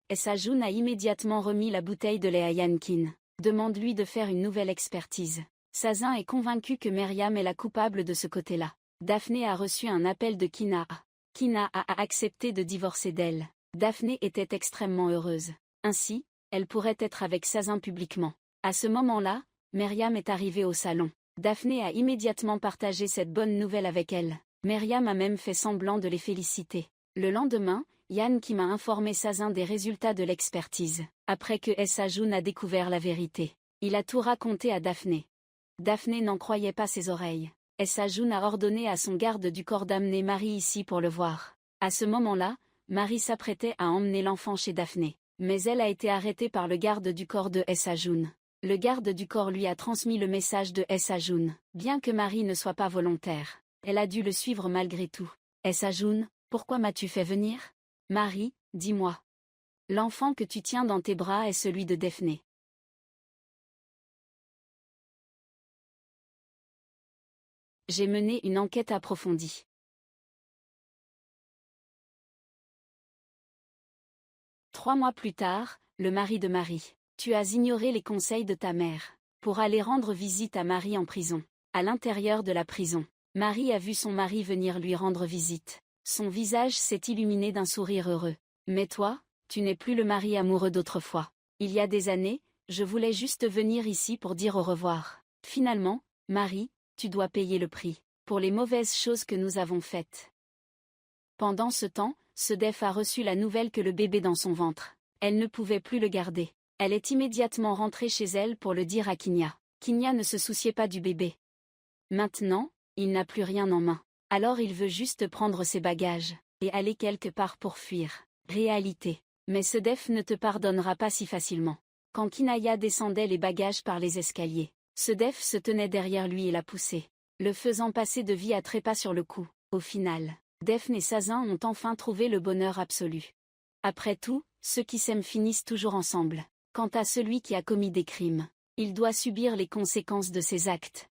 Essa Jun a immédiatement remis la bouteille de lait à Yan Kin. Demande-lui de faire une nouvelle expertise. Sazin est convaincu que Myriam est la coupable de ce côté-là. Daphné a reçu un appel de Kina. Kina a accepté de divorcer d'elle. Daphné était extrêmement heureuse. Ainsi, elle pourrait être avec Sazin publiquement. À ce moment-là, Myriam est arrivée au salon. Daphné a immédiatement partagé cette bonne nouvelle avec elle. Myriam a même fait semblant de les féliciter. Le lendemain, Yann qui m'a informé Sazin des résultats de l'expertise. Après que Essajoun a découvert la vérité, il a tout raconté à Daphné. Daphné n'en croyait pas ses oreilles. Essajoun a ordonné à son garde du corps d'amener Marie ici pour le voir. À ce moment-là, Marie s'apprêtait à emmener l'enfant chez Daphné. Mais elle a été arrêtée par le garde du corps de Essajoun. Le garde du corps lui a transmis le message de Essajoun. Bien que Marie ne soit pas volontaire, elle a dû le suivre malgré tout. Essajoun, pourquoi m'as-tu fait venir? Marie, dis-moi. L'enfant que tu tiens dans tes bras est celui de Daphné. J'ai mené une enquête approfondie. Trois mois plus tard, le mari de Marie. Tu as ignoré les conseils de ta mère pour aller rendre visite à Marie en prison. À l'intérieur de la prison, Marie a vu son mari venir lui rendre visite. Son visage s'est illuminé d'un sourire heureux. Mais toi, tu n'es plus le mari amoureux d'autrefois. Il y a des années, je voulais juste venir ici pour dire au revoir. Finalement, Marie, tu dois payer le prix pour les mauvaises choses que nous avons faites. Pendant ce temps, Sedef a reçu la nouvelle que le bébé dans son ventre. Elle ne pouvait plus le garder. Elle est immédiatement rentrée chez elle pour le dire à Kinya. Kinya ne se souciait pas du bébé. Maintenant, il n'a plus rien en main. Alors il veut juste prendre ses bagages et aller quelque part pour fuir. Réalité. Mais Sedef ne te pardonnera pas si facilement. Quand Kinaya descendait les bagages par les escaliers, Sedef se tenait derrière lui et la poussait, le faisant passer de vie à trépas sur le cou. Au final, Daphné et Sazin ont enfin trouvé le bonheur absolu. Après tout, ceux qui s'aiment finissent toujours ensemble. Quant à celui qui a commis des crimes, il doit subir les conséquences de ses actes.